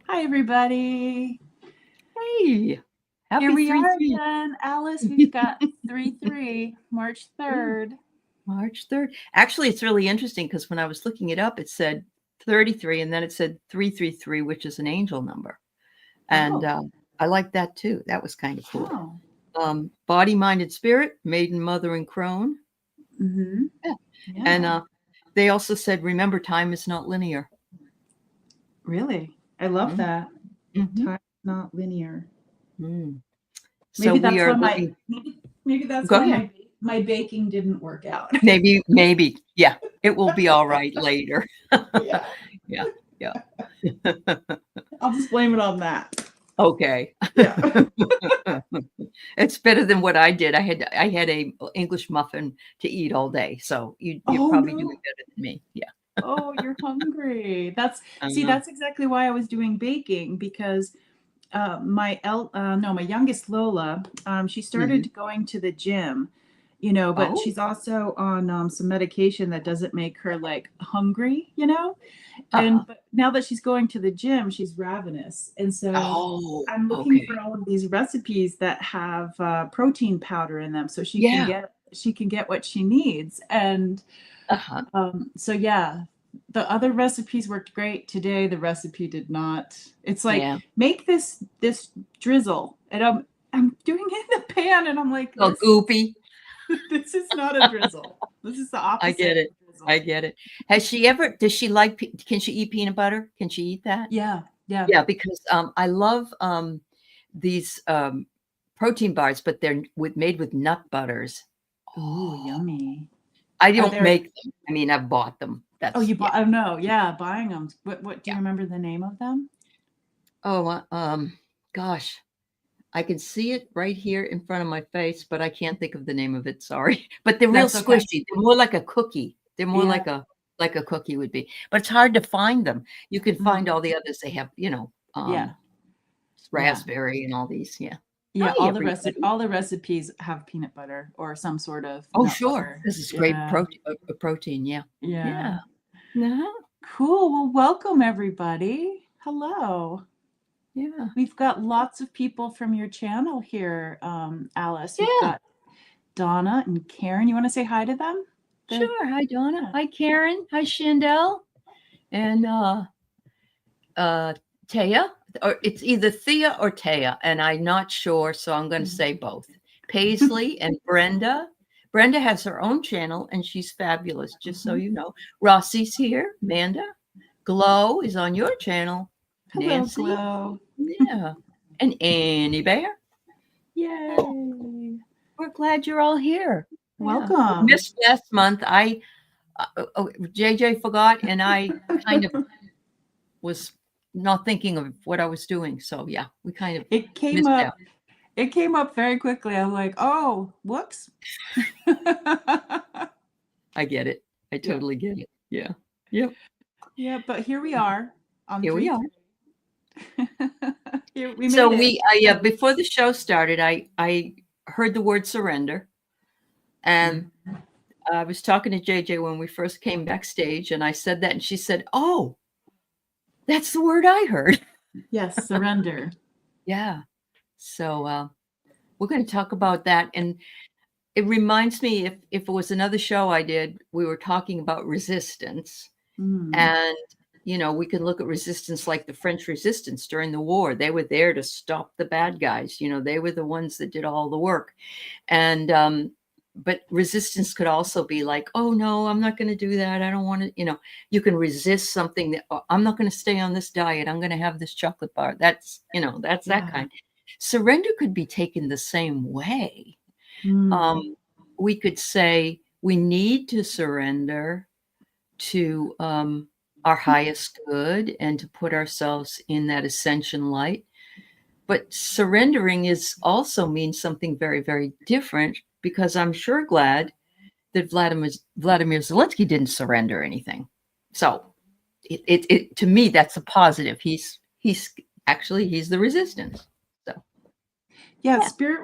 Hi, everybody. Hey, Here happy we are 3/3. again. Alice, we've got 3-3, March Yeah, 3rd. March 3rd. Actually, it's really interesting because when I was looking it up, it said 33 and then it said 333, which is an angel number. And Oh, I like that too. That was kind of cool. oh. Body, mind, and spirit, maiden, mother, and crone. Mm-hmm. Yeah. And Yeah, they also said, remember, time is not linear. really. I love Mm, that. mhm, Time not linear. mm. So Maybe we that's are why my looking. maybe that's Go why ahead. my baking didn't work out. Maybe. Yeah, it will be all right later. Yeah, Yeah, yeah. I'll just blame it on that. Okay. Yeah. It's better than what I did. I had a English muffin to eat all day, so you're Oh probably doing no. better than me. Yeah. Oh, you're hungry. See, Uh, that's exactly why I was doing baking because my youngest Lola, she mhm. started going to the gym, but Oh, she's also on some medication that doesn't make her like hungry, uh-huh. but now that she's going to the gym, she's ravenous. And so Oh, I'm looking okay. for all of these recipes that have protein powder in them so Yeah. she can get what she needs. And Uh-huh. so yeah, the other recipes worked great. Today the recipe did not. It's like Yeah. make this drizzle, and I'm doing it in the pan, and I'm like Oh, this goopy. this is not a drizzle. This is the I opposite get of it. a I drizzle. get it. Has she ever Does she like can she eat peanut butter? Can she eat that? Yeah, yeah. Yeah, because, I love, these, protein bars, but they're made with nut butters. Ooh, Oh, yummy. I Are don't there? make them. I mean, I've bought them. Oh, That's you yeah, bought? Oh no, yeah, buying them. What do you yeah. remember the name of them? Oh, gosh, I can see it right here in front of my face, but I can't think of the name of it, sorry. But they're real That's okay. squishy. They're more like a cookie. They're more Yeah. like a cookie would be, but it's hard to find them. You can find Mm, all the others. They have, yeah. Yeah. raspberry and all these, yeah. Yeah, Hi, everybody. all the recipes have peanut butter or some sort of Oh, nut sure. butter. This is great Yeah. protein, yeah. Yeah. Yeah. Uh-huh. Cool. Well, welcome everybody. Hello. Yeah. We've got lots of people from your channel here, Alice. We've Yeah, got Donna and Karen. You want to say hi to them? The sure. Hi, Donna. Yeah. Hi, Karen. Hi, Shandell. And, uh, Taya, or it's either Thea or Taya, and I'm not sure, so I'm gonna say both. Paisley and Brenda. Brenda has her own channel, and she's fabulous, just so Mhm. you know. Rossi's here, Amanda. Glow is on your channel. Hello, Nancy, Glow. yeah, and Annie Bear. Yeah, Yay. we're glad you're all here. Yeah, we Welcome. missed last month. JJ forgot, and I kind of was not thinking of what I was doing. So yeah, we kind of It came missed out. up it came up very quickly. I'm like, "Oh, whoops." I get it. I Yeah. totally get it. Yeah. Yep. Yeah, but here we are on Here we are. 3-3. Here we So made it. yeah, before the show started, I heard the word surrender, and Mm. I was talking to JJ when we first came backstage, and I said that, and she said, "Oh, that's the word I heard." Yes, surrender. Yeah. So we're going to talk about that, and it reminds me if it was another show I did, we were talking about resistance. Mm. And, we can look at resistance like the French resistance during the war. They were there to stop the bad guys. They were the ones that did all the work. And, but resistance could also be like, oh, no, I'm not going to do that. I don't want to, you can resist something that "Oh, I'm not going to stay on this diet. I'm going to have this chocolate bar." That's that Yeah. kind. Surrender could be taken the same way. Mm. Um, we could say we need to surrender to our highest good and to put ourselves in that ascension light. But surrendering is also means something very, very different because I'm sure glad that Vladimir Zelensky didn't surrender anything. So it to me that's a positive. He's actually he's the resistance. So Yeah, yeah. Spirit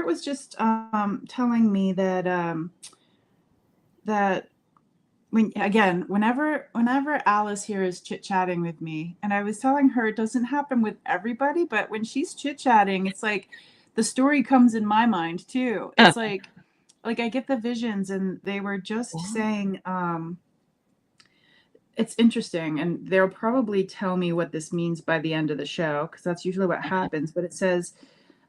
was just telling me that that whenever Alice here is chit-chatting with me, and I was telling her it doesn't happen with everybody, but when she's chit-chatting, it's like the story comes in my mind too. It's like I get the visions, and they were just saying, it's interesting, and they'll probably tell me what this means by the end of the show, because that's usually what happens. But it says,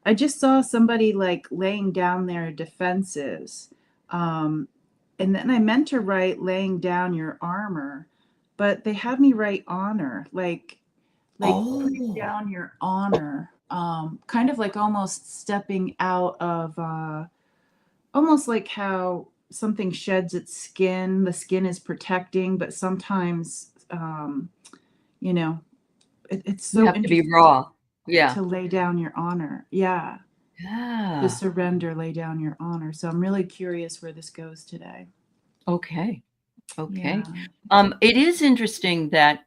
I just saw somebody like laying down their defenses. And then I meant to write laying down your armor, but they have me write honor, like putting Oh, down your honor, kind of like almost stepping out of almost like how something sheds its skin, the skin is protecting, but sometimes you know, it's you so have to be interesting raw. Yeah. to lay down your honor. Yeah. To Yeah. surrender, lay down your honor. So I'm really curious where this goes today. Okay. Yeah. Okay. It is interesting that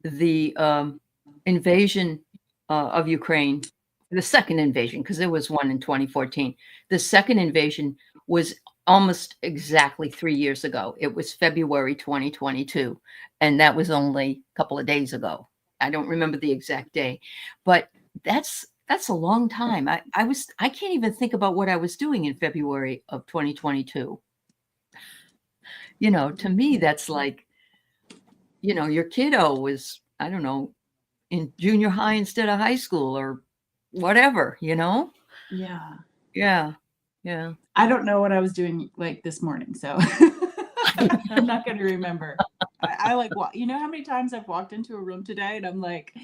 the invasion of Ukraine, the second invasion, because there was one in 2014, the second invasion was almost exactly 3 years ago. It was February 2022, and that was only a couple of days ago. I don't remember the exact day, but that's a long time. I can't even think about what I was doing in February of 2022. To me, that's like, your kiddo was, I don't know, in junior high instead of high school or whatever. Yeah. Yeah. Yeah. I don't know what I was doing like this morning, so I'm not going to remember. I like what, you know how many times I've walked into a room today and I'm like,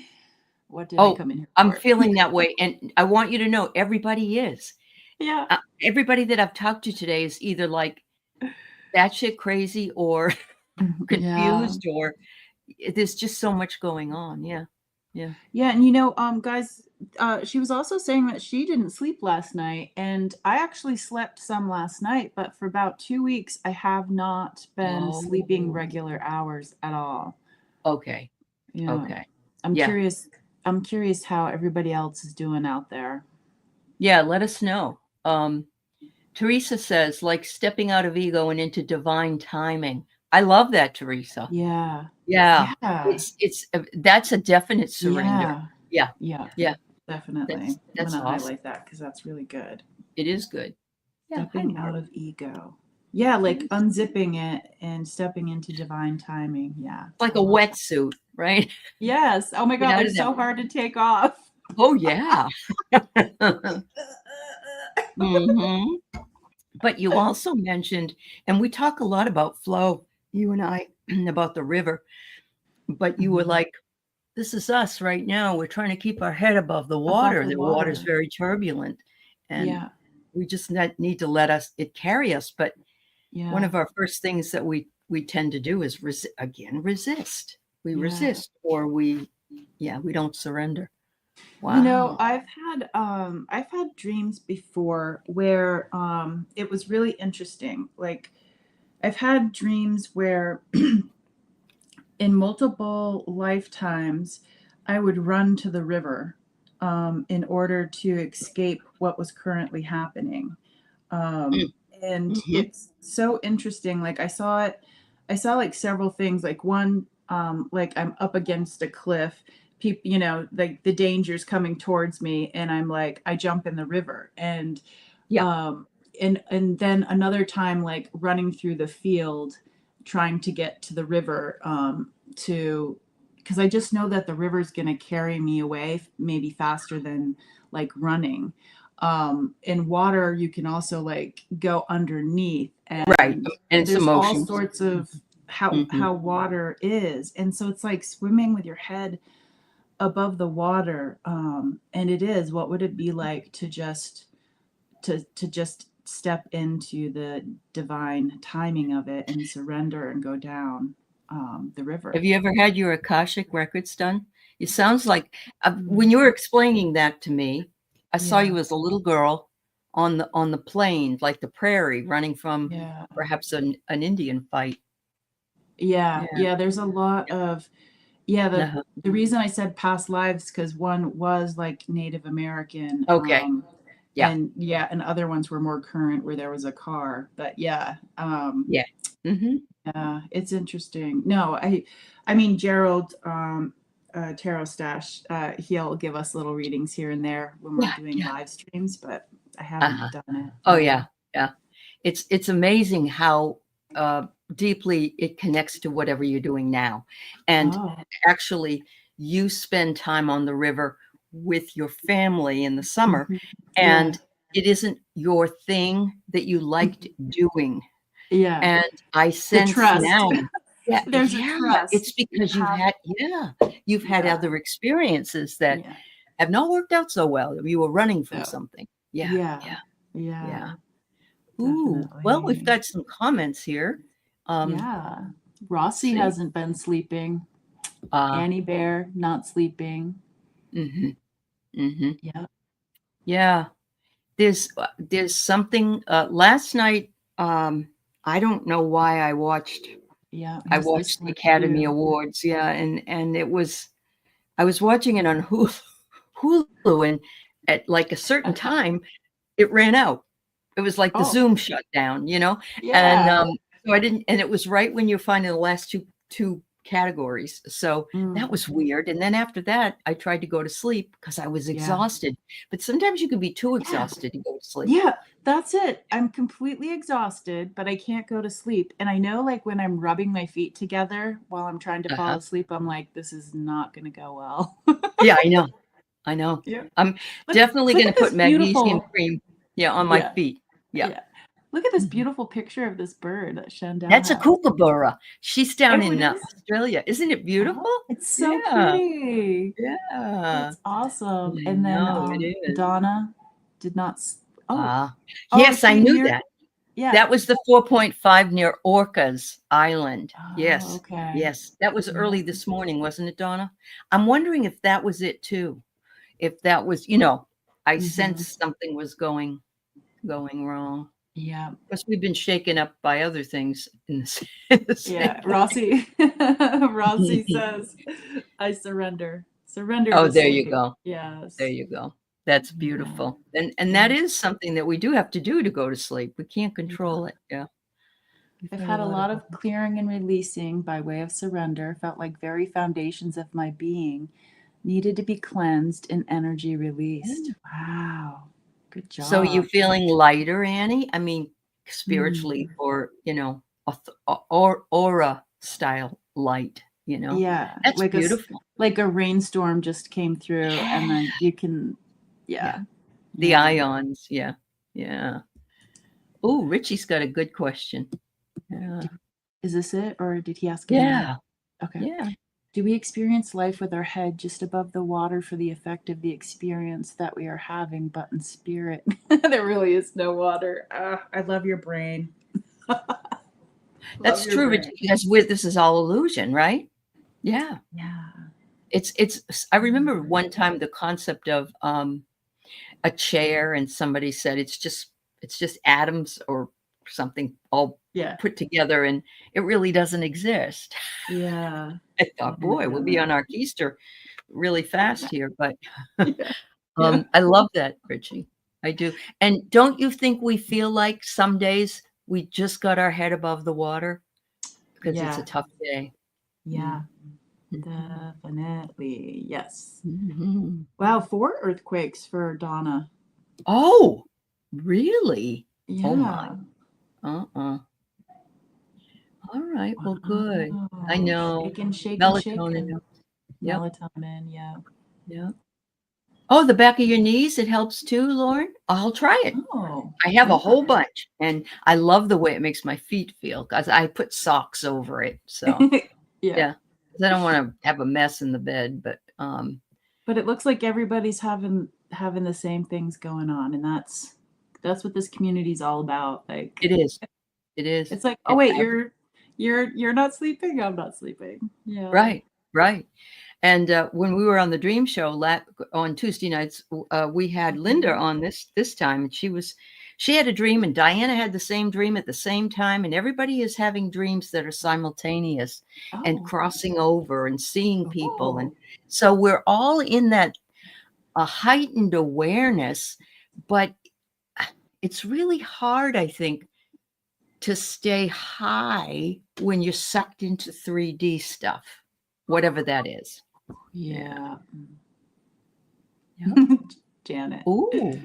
what did I Oh, come in here I'm for? feeling that way. And I want you to know everybody is. Yeah. Everybody that I've talked to today is either like batshit crazy or Yeah. confused, or there's just so much going on. Yeah. Yeah. Yeah, and guys, she was also saying that she didn't sleep last night, and I actually slept some last night, but for about 2 weeks, I have not been sleeping Oh, regular hours at all. okay. Yeah, Okay. I'm Yeah. curious. I'm curious how everybody else is doing out there. Yeah. Let us know. Teresa says, like stepping out of ego and into divine timing. I love that, Teresa. Yeah, Yeah. yeah, It's that's a definite surrender. yeah, Yeah. yeah, Yeah. definitely. I'm That's gonna awesome. highlight that because that's really good. It is good. Yeah. Hi, Stepping out Mark. of ego. Yeah, like It's unzipping it and stepping into divine timing. Yeah, like I a love that. wetsuit, right? Yes. Oh my Get God, out they're of that. so hard to take off. Oh, yeah. Mhm. But you also mentioned, and we talk a lot about flow, you and I, about the river, but you were Mhm. like, this is us right now. We're trying to keep our head above the Above water. the The water's water. very turbulent, and Yeah, we just need to let it carry us. But one yeah, of our first things that we tend to do is resist. We yeah. resist, or we don't surrender. Wow. I've had dreams before where it was really interesting. Like I've had dreams where in multiple lifetimes I would run to the river in order to escape what was currently happening. Mm, And mhm. it's so interesting. Like I saw like several things. Like one, like I'm up against a cliff. People, like the danger's coming towards me, and I'm like, I jump in the river, Yeah. um, and then another time, like running through the field, trying to get to the river, to because I just know that the river's gonna carry me away, maybe faster than like running. In water you can also like go underneath, Right. and And it's there's all emotions. sorts of Mhm. how water is, and so it's like swimming with your head above the water. And it is, what would it be like to just step into the divine timing of it and surrender and go down the Have river. you ever had your Akashic records done? It sounds like when you Mm. were explaining that to me, I saw Yeah, you as a little girl on the plains, like the prairie, running from yeah, perhaps an Indian fight. yeah, Yeah. yeah, there's a lot of, yeah, Uh-huh. the reason I said past lives, because one was like Native American, Okay. Yeah. and yeah, and other ones were more current where there was a car. But yeah, Yeah. Yeah, it's interesting. No, I mean Gerald, Tarot Stash, he'll give us little readings here and there when we're Yeah, doing yeah. live streams, but I haven't Uh-huh. done it. Oh, Yeah. yeah, yeah. It's amazing how deeply it connects to whatever you're doing now. And Oh. actually, you spend time on the river with your family in the summer, Mhm. Yeah. and it isn't your thing that you liked doing. Yeah. And I The sense trust. now, yeah, There's a yeah, it's trust. You because have you've had yeah. other experiences that Yeah. have not worked out so well. You were running from So, something. Yeah, yeah. yeah, yeah. Yeah. Ooh, well, we've Definitely. got some comments here. Um, Yeah. let's Rossi see. hasn't been sleeping. Uh, Annie Bear not sleeping. mhm, mhm. Yeah. Yeah, there's something, last night, I don't know why Yeah. I He's this watched the one Academy too. Awards, yeah, and I was watching it on Hulu, and at, like, a certain time, it ran out. It was like the Oh, Zoom shut down, you know? And, yeah. so I didn't and it was right when you're finding the last two categories, so that Mm, was weird, and then after that, I tried to go to sleep because I was yeah. exhausted, but sometimes you can be too Yeah. exhausted to go to sleep. Yeah, that's it. I'm completely exhausted, but I can't go to sleep. And I know, like, when I'm rubbing my feet together while I'm trying to fall Uh-huh. asleep, I'm like, this is not going to go well. Yeah, I know, I know. Yeah. I'm Look, definitely look gonna at put this magnesium beautiful. cream, yeah, on my Yeah. feet. Yeah. Yeah. Look at this Mhm. beautiful picture of this bird that Shandell That's a has. kookaburra. She's down Oh, it in, is? Australia. Isn't it Oh, beautiful? it's so Yeah, pretty. yeah. That's awesome. I And then know, it is. Donna did not oh, Ah. oh, is Yes, I she knew near? that. Yeah. That was the 4.5 near Orcas Island. Oh, Yes, okay. yes. That was Yeah. early this morning, wasn't it, Donna? I'm wondering if that was it too. If that was, I Mhm. sensed something was going wrong. Yeah. Of course, we've been shaken up by other things in the in the same Yeah, way. Rossi Rossi says, "I surrender. Surrender Oh, to there you sleep." go. There Yes. you go. That's Yeah. beautiful. And that Yeah. is something that we do have to do to go to sleep. We can't Yeah. control it. Yeah. We've I've had a had a lot of lot of clearing and releasing by way of surrender, felt like very foundations of my being needed to be cleansed and energy released. yeah. Wow. Good So you job. feeling lighter, Annie? I mean, spiritually Mm. or, or aura style light, Yeah, That's beautiful. like a rainstorm just came through Yeah. and then you can Yeah. yeah. The Yeah. ions. Yeah. Yeah. Oh, Richie's got a good question. Yeah. Is this it or did he ask another? Yeah. Okay. Yeah. Do we experience life with our head just above the water for the effect of the experience that we are having, but in spirit? There really is no water. I love your brain. Love That's your true, brain. Richie, because this is all illusion, right? Yeah. Yeah. I remember one time the concept of a chair and somebody said it's just atoms or something all Yeah. put together and it really doesn't exist. Yeah. I thought, boy, we'll be on our keister really fast here, but Yeah. Yeah. I love that, Richie. I do. And don't you think we feel like some days we just got our head above the water because it's a Yeah. tough day? Yeah. Mm, mhm, Definitely. Yes. mhm. Wow, 4 earthquakes for Donna. Oh, really? Oh my. Yeah. Uh-uh. All right. Well, good. I Wow. know. Shaken, shaken, Melatonin shaken. helps. Yep. Melatonin, yeah. Yep. Oh, the back of your knees, it helps too, Lauren? I'll try it. Oh, I have a yeah. whole bunch, and I love the way it makes my feet feel because I put socks over it. So, Yeah. yeah, 'cause I don't wanna have a mess in the bed, but, But it looks like everybody's having the same things going on, and that's what this community's all about. Like, it is. It is. it's like, oh It wait, ab you're not sleeping. I'm not sleeping. Yeah. Right, right. And, when we were on the dream show on Tuesday nights, we had Linda Mhm. on this time, and she had a dream, and Diana had the same dream at the same time, and everybody is having dreams that are simultaneous and Oh. crossing over and seeing people, and Oh. so we're all in that, a heightened awareness, but it's really hard, I think, to stay high when you're sucked into 3D stuff, whatever that is. Yeah. Yeah. Janet. Ooh.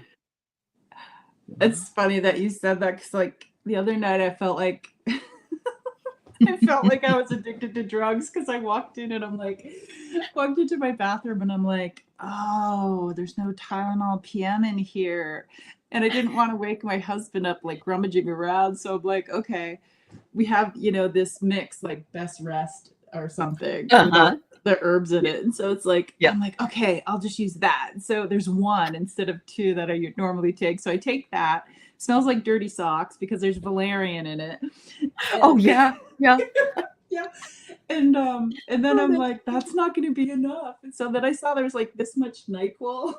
It's funny that you said that because, like, the other night I felt like I was addicted to drugs because I walked into my bathroom and I'm like, oh, there's no Tylenol PM in here. And I didn't want to wake my husband up like rummaging around. So I'm like, okay, we have, this mix like Best Rest or something without the herbs in it. And so it's like, I'm like, okay, I'll just use that. So there's one instead of two that I normally take. So I take that. Smells like dirty socks because there's valerian in it. Oh yeah. Yeah. Yeah. And then I'm like, that's not going to be enough. And so then I saw there's like this much NyQuil in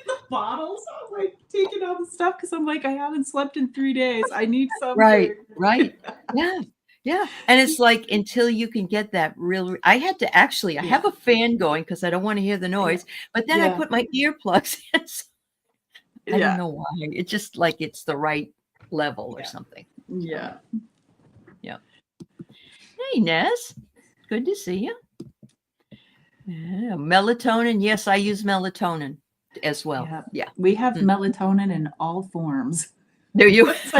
the bottle. So I'm like taking all the stuff because I'm like, I haven't slept in 3 days. I need something. Right. Yeah. Yeah. And it's like until you can get that real, I have a fan going because I don't want to hear the noise, but then I put my earplugs in. I don't know why. It's just like it's the right level or something. Yeah. Yeah. Hey, Nez. Good to see you. Yeah. Melatonin. Yes, I use melatonin as well. Yeah. We have melatonin in all forms. Do you? It's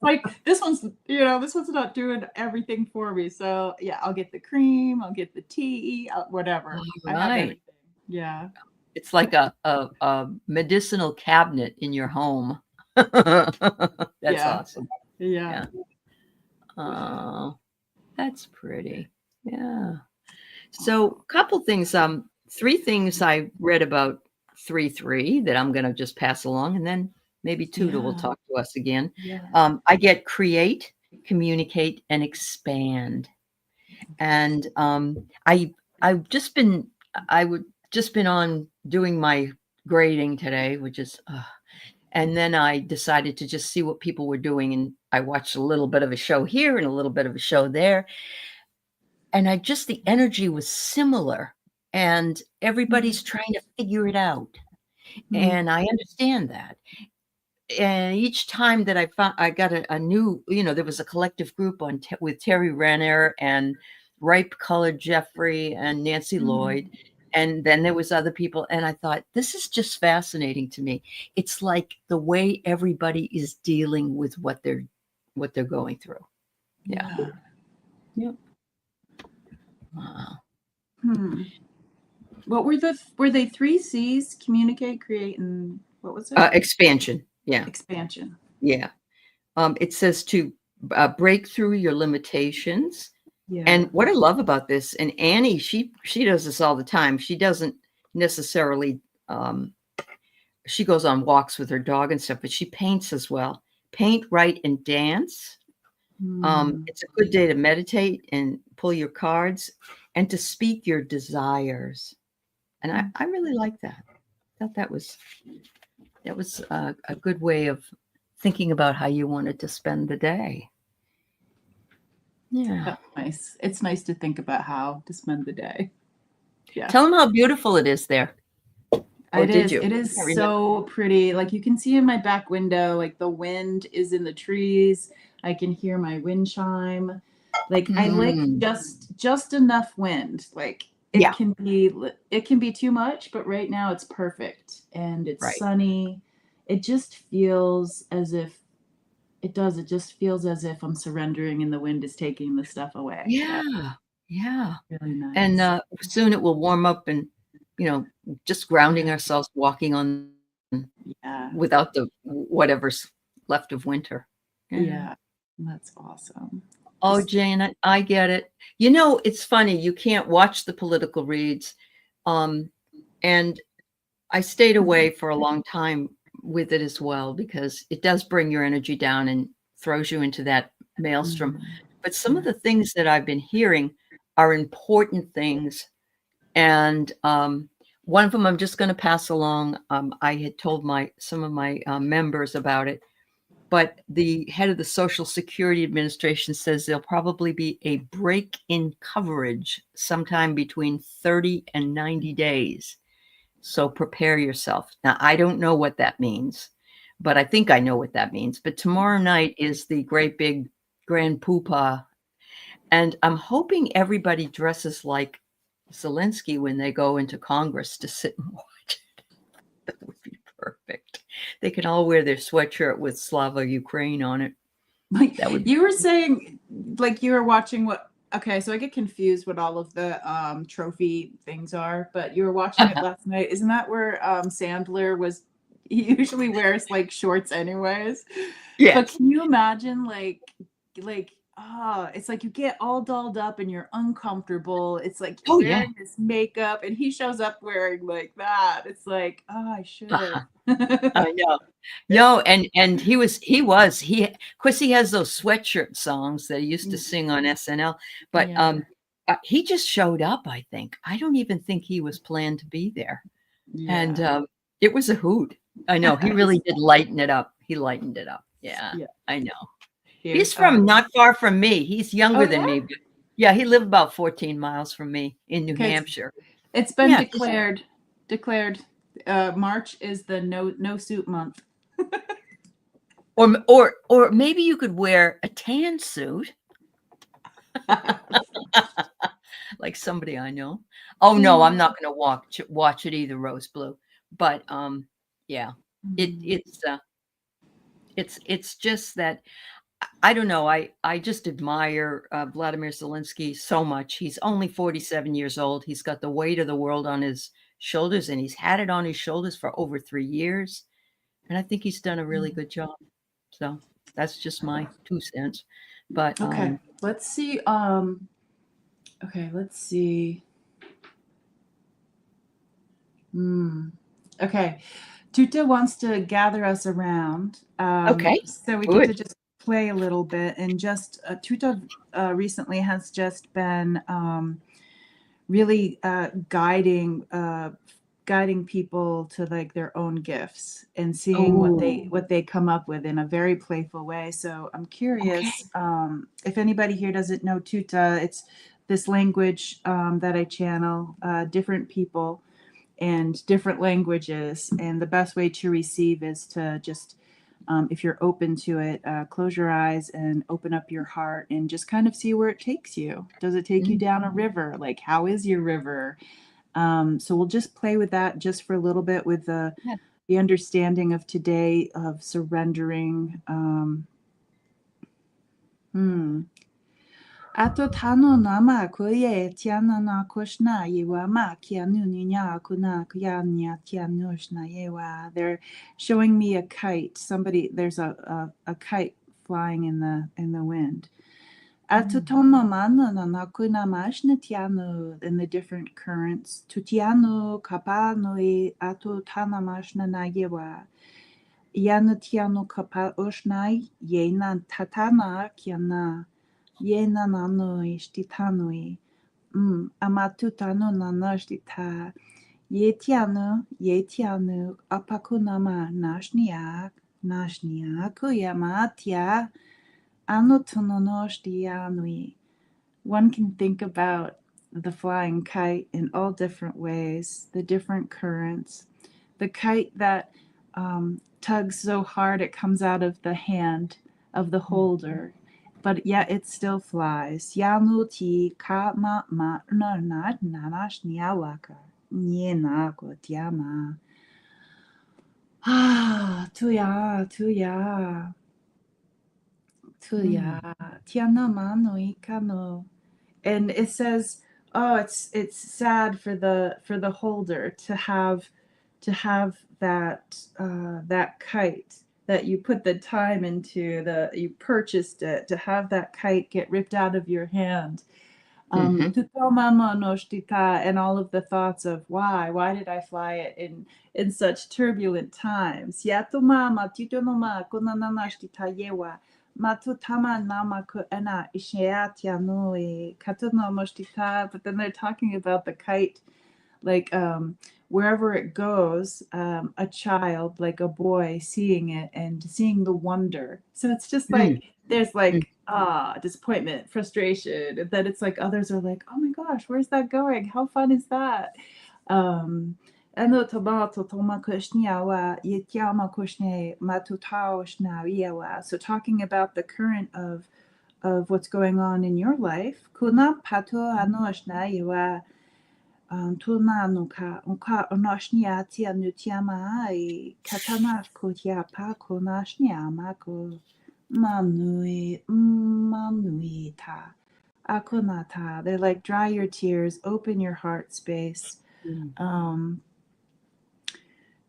like this one's not doing everything for me. So yeah, I'll get the cream, I'll get the tea, whatever. I have everything. Yeah. It's like a medicinal cabinet in your home. That's awesome. Yeah. Oh, that's pretty. Yeah. So a couple things, 3 things I read about 3-3 that I'm going to just pass along, and then maybe Tuta will talk to us again. Yeah. I get create, communicate, and expand. And I've just been on doing my grading today, which is, and then I decided to just see what people were doing. And I watched a little bit of a show here and a little bit of a show there. And the energy was similar and everybody's trying to figure it out. And I understand that. And each time that I got a new, there was a collective group with Terry Renner and Ripe Colored Jeffrey and Nancy Lloyd. And then there was other people. And I thought, this is just fascinating to me. It's like the way everybody is dealing with what they're going through. Yeah. Yep. Wow. What were they 3 C's? Communicate, create, and what was it? Expansion. Yeah. Expansion. Yeah. It says to break through your limitations. Yeah. And what I love about this, and Annie, she does this all the time. She doesn't necessarily, she goes on walks with her dog and stuff, but she paints as well. Paint, write, and dance. It's a good day to meditate and pull your cards and to speak your desires. And I really like that. I thought that was a good way of thinking about how you wanted to spend the day. Yeah. That's nice. It's nice to think about how to spend the day. Yeah. Tell them how beautiful it is there. It is so pretty. Like you can see in my back window, like the wind is in the trees. I can hear my wind chime. Like I like just enough wind. Like it can be too much, but right now it's perfect and it's sunny. It just feels as if it just feels as if I'm surrendering and the wind is taking the stuff away. Yeah. Yeah. Really nice. And soon it will warm up and, just grounding ourselves, walking on without the whatever's left of winter. Yeah. That's awesome. Oh, Jane, I get it. It's funny. You can't watch the political reads. And I stayed away for a long time with it as well, because it does bring your energy down and throws you into that maelstrom. But some of the things that I've been hearing are important things. And one of them I'm just going to pass along. I had told some of my members about it. But the head of the Social Security Administration says there'll probably be a break in coverage sometime between 30 and 90 days. So prepare yourself. Now, I don't know what that means, but I think I know what that means. But tomorrow night is the great big Grand Poopah. And I'm hoping everybody dresses like Zelensky when they go into Congress to sit and watch it. That would be perfect. They can all wear their sweatshirt with Slava Ukraine on it. Like That would you were saying, like you were watching what? Okay, so I get confused what all of the trophy things are, but you were watching it last night. Isn't that where Sandler was? He usually wears like shorts anyways. But yes. can you imagine it's like you get all dolled up and you're uncomfortable. It's like you're Oh yeah. wearing this makeup and he shows up wearing like that. It's like, oh, I should. I know. No, and he of course he has those sweatshirt songs that he used to sing on SNL, but Yeah. he just showed up, I think. I don't even think he was planned to be there. And Yeah. it was a hoot. I know. He really did lighten it up. He lightened it up. Yeah, Yeah. I know. Here's He's from not far from me. He's oh younger than yeah? me, but yeah, he lived about 14 miles from me in New Okay, Hampshire. it's been Yeah, declared March is the no suit month. or maybe you could wear a tan suit like somebody I know. Oh no, I'm not going to watch it either, Rose Blue. But yeah, it's just that I don't know. I just admire Vladimir Zelensky so much. He's only 47 years old. He's got the weight of the world on his shoulders, and he's had it on his shoulders for over 3 years. And I think he's done a really good job. So that's just my 2 cents. But Okay, let's see. Okay, let's see. Okay, Tuta wants to gather us around. okay, So we get to good. just play a little bit and just Tuta recently has just been really guiding people to like their own gifts and seeing Oh, what they come up with in a very playful way. So I'm okay. curious if anybody here doesn't know Tuta. It's this language that I channel different people and different languages, and the best way to receive is to just if you're open to it, close your eyes and open up your heart and just kind of see where it takes you. Does it take you Mm, down a river? Like, how is your river? So we'll just play with that just for a little bit with yeah. the understanding of today of surrendering. Ato tano nama kuye tiana na kushna yewa kianu ninya kuna kuyanya tianushna yewa. They're showing me a kite. There's a kite flying in the wind. Ato toma mana na kuna mashna tianu in the different currents. Tutianu kapanoi ato tana mashna na yewa. Yana tianu kapa ushnai yena tatana kiana. Yena nanoi shtitanoi. Amatutano nanashtita. Yetianu, apakunama nashnia, kuyamatia, anotononoshtianui. One can think about the flying kite in all different ways, the different currents. The kite that tugs so hard it comes out of the hand of the holder, but yet it still flies. Yanuti ka ma na nanash niawaka. Niena tiama. Ah, tuya, tuya, tuya. Mm, Tiana mano ikano. And it says, oh, it's sad for the holder to have that kite that you put the time into, you purchased it, to have that kite get ripped out of your hand. mhm, Tutomama no shtita, and all of the thoughts of why did I fly it in such turbulent times. Yatomama titonoma kunanana shtita yewa. Matutama nama ku ena isheatia noi katuno moshtita. But then they're talking about the kite, like wherever it goes, a child, like a boy, seeing it and seeing the wonder. So it's just mm, like there's mm, like disappointment, frustration, and then it's like others are like, oh my gosh, where's that going? How fun is that? um Ano tomato toma kushniawa yetiama kushne matutao shnawiawa. So talking about the current of what's going on in your life. Kuna pato anoshna iwa tuna nuka unka onoshnia tia nutiama I katana kotia pa konashnia mako manui ta akonata. They're like, dry your tears, open your heart space.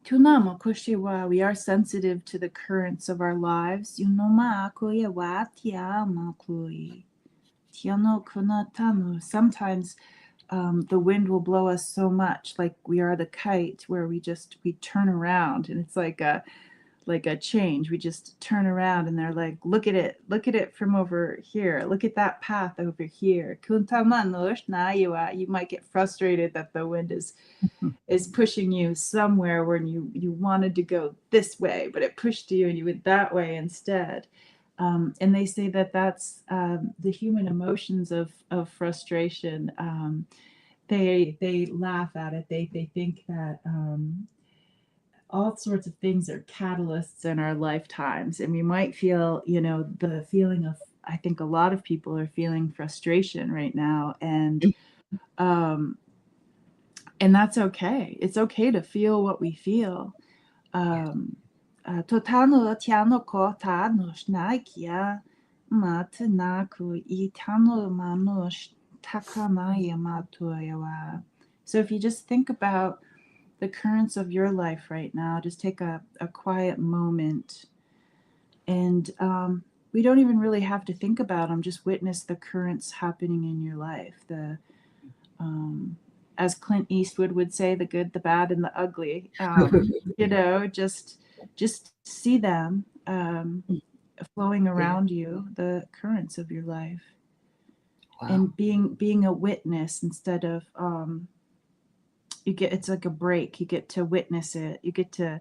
Tunamo koshiwa, we are sensitive to the currents of our lives. Yunoma koya wa tiama koi. Tiano kunatano. Sometimes the wind will blow us so much, like we are the kite, where we turn around, and it's like a change. We just turn around, and they're like, look at it from over here. Look at that path over here. You might get frustrated that the wind is pushing you somewhere when you wanted to go this way, but it pushed you and you went that way instead. And they say that that's the human emotions of frustration. They laugh at it. They think that all sorts of things are catalysts in our lifetimes, and we might feel, the feeling of, I think a lot of people are feeling frustration right now, and that's okay. It's okay to feel what we feel. Totano tiano ko tano shnakia matanaku itano manush takamaya matuayawa. So if you just think about the currents of your life right now, just take a quiet moment, and we don't even really have to think about them. Just witness the currents happening in your life. As Clint Eastwood would say, the good, the bad, and the ugly. Just see them flowing around you, the currents of your life. Wow. And being a witness instead of it's like a break. You get to witness it. You get to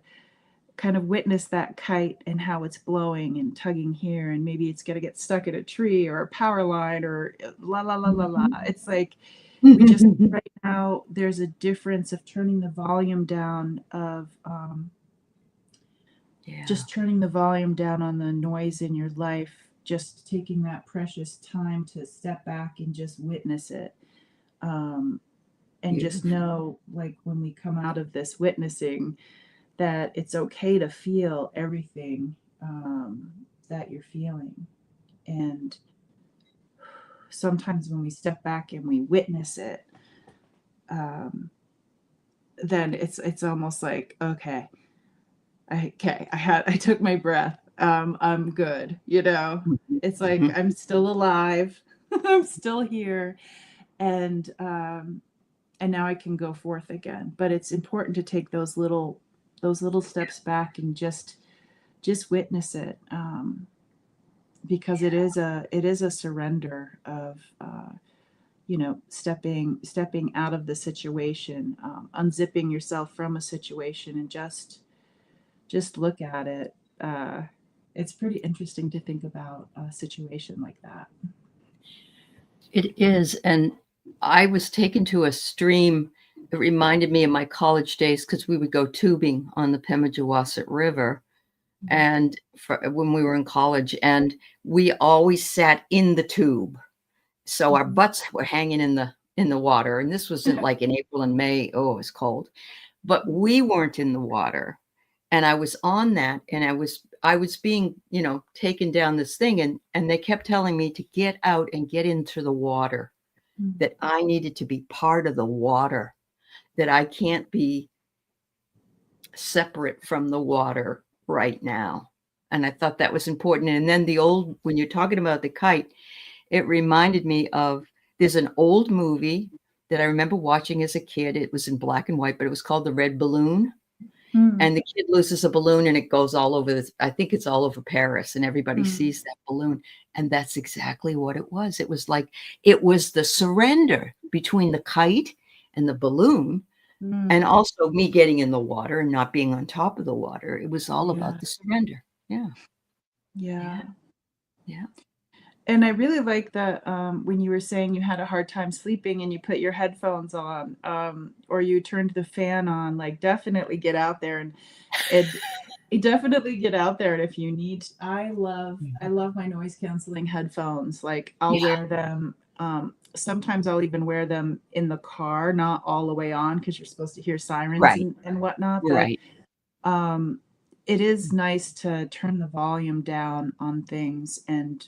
kind of witness that kite and how it's blowing and tugging here, and maybe it's gonna get stuck at a tree or a power line or la la la la la. It's like we just right now there's a difference of turning the volume down of just turning the volume down on the noise in your life, just taking that precious time to step back and just witness it. And just know, like, when we come out of this witnessing, that it's okay to feel everything that you're feeling. And sometimes when we step back and we witness it, then it's almost like, okay, I took my breath. I'm good. It's like, I'm still alive. I'm still here. And now I can go forth again. But it's important to take those little steps back and just witness it, because it is a surrender of stepping out of the situation, unzipping yourself from a situation, and just look at it. It's pretty interesting to think about a situation like that. It is, and I was taken to a stream. It reminded me of my college days, because we would go tubing on the Pemigewasset River, and when we were in college, and we always sat in the tube, so our butts were hanging in the water. And this was like in April and May. Oh, it was cold, but we weren't in the water. And I was on that, and I was being, taken down this thing, and they kept telling me to get out and get into the water, that I needed to be part of the water, that I can't be separate from the water right now. And I thought that was important. And then when you're talking about the kite, it reminded me of, there's an old movie that I remember watching as a kid. It was in black and white, but it was called The Red Balloon. And the kid loses a balloon, and it goes all over I think it's all over Paris, and everybody sees that balloon. And that's exactly what it was. It was like, it was the surrender between the kite and the balloon, and also me getting in the water and not being on top of the water. It was all about the surrender. Yeah. And I really like that when you were saying you had a hard time sleeping and you put your headphones on, or you turned the fan on, like, definitely get out there. And definitely get out there. And if you need, I love my noise canceling headphones. Like I'll Yeah. wear them. Sometimes I'll even wear them in the car, not all the way on, because you're supposed to hear sirens Right. and whatnot. But Right. it is nice to turn the volume down on things and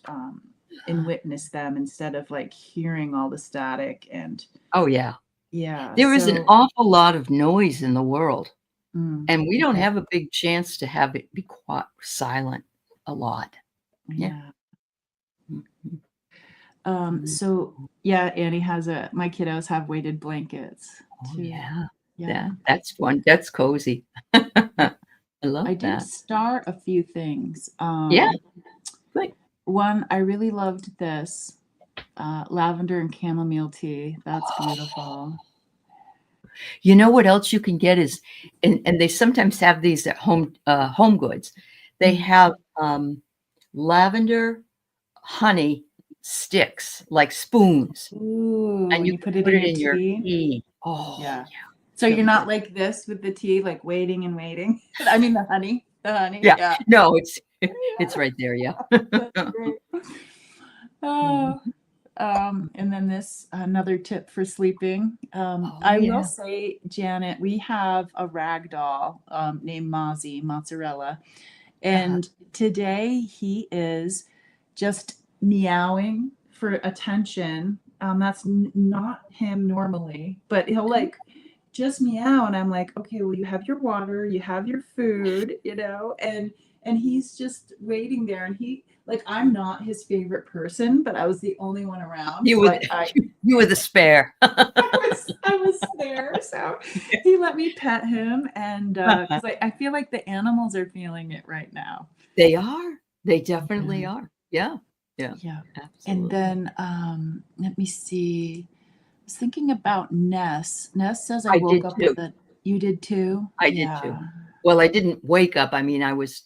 witness them instead of like hearing all the static and Oh, yeah. yeah. There is an So awful lot of noise in the world, and we don't okay. have a big chance to have it be quiet, silent a lot. Yeah. Yeah. Mhm. So yeah, Annie has my kiddos have weighted blankets Oh, too. yeah. Yeah. That's fun. That's cozy. I love I did that. start a few things. Yeah, good. One, I really loved this lavender and chamomile tea. That's beautiful. You know what else you can get is, and they sometimes have these at home goods. They have lavender honey sticks, like spoons, Ooh, and and you you can put it put in it your in your tea. tea. Oh, Yeah. yeah, So you're really not good. like this with the tea, like waiting and waiting. I mean the honey. The honey. Yeah. Yeah. No, it's right there, yeah. That's great. Oh, and then this another tip for sleeping. Oh, I will yeah. say, Janet, we have a rag doll named Mozzie, Mozzarella, Uh-huh. and today he is just meowing for attention. That's not him normally, but he'll like just meow, and I'm like, okay, well, you have your water, you have your food, and he's just waiting there, and he like I'm not his favorite person, but I was the only one around, You so were I you were the spare. I was there, so he let me pet him, and because I feel like the animals are feeling it right now. They are. They definitely Yeah. are. Yeah. Yeah. Yeah. And Absolutely. then let me see. I was thinking about Ness. Ness says I I woke did up too. with a you did too? I did too. Yeah. Well, I didn't wake up. I mean, I was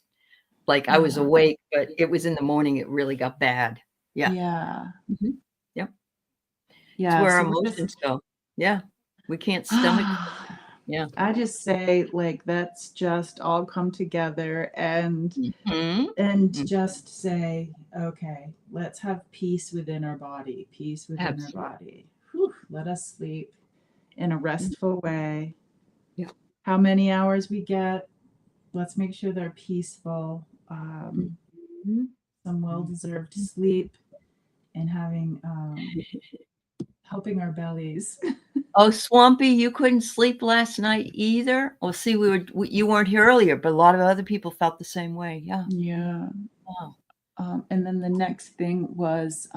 Yeah. awake, but it was in the morning, it really got bad. Yeah. Yeah. Mhm. Yep. It's Yeah. where our So we're just emotions go. Yeah. We can't stomach. Yeah. I just say like let's just all come together Mhm. and Mm, just say, okay, let's have peace within our body, peace within our absolutely. body. Whew, let us sleep in a Mm, restful way. yeah. How many hours we get, let's make sure they're peaceful. Mhm. Some well Mm. deserved sleep and having helping our bellies. Oh, Swampy, you couldn't sleep last night either? Well, see, you weren't here earlier, but a lot of other people felt the same way. Yeah. Yeah. Wow. And then the next thing was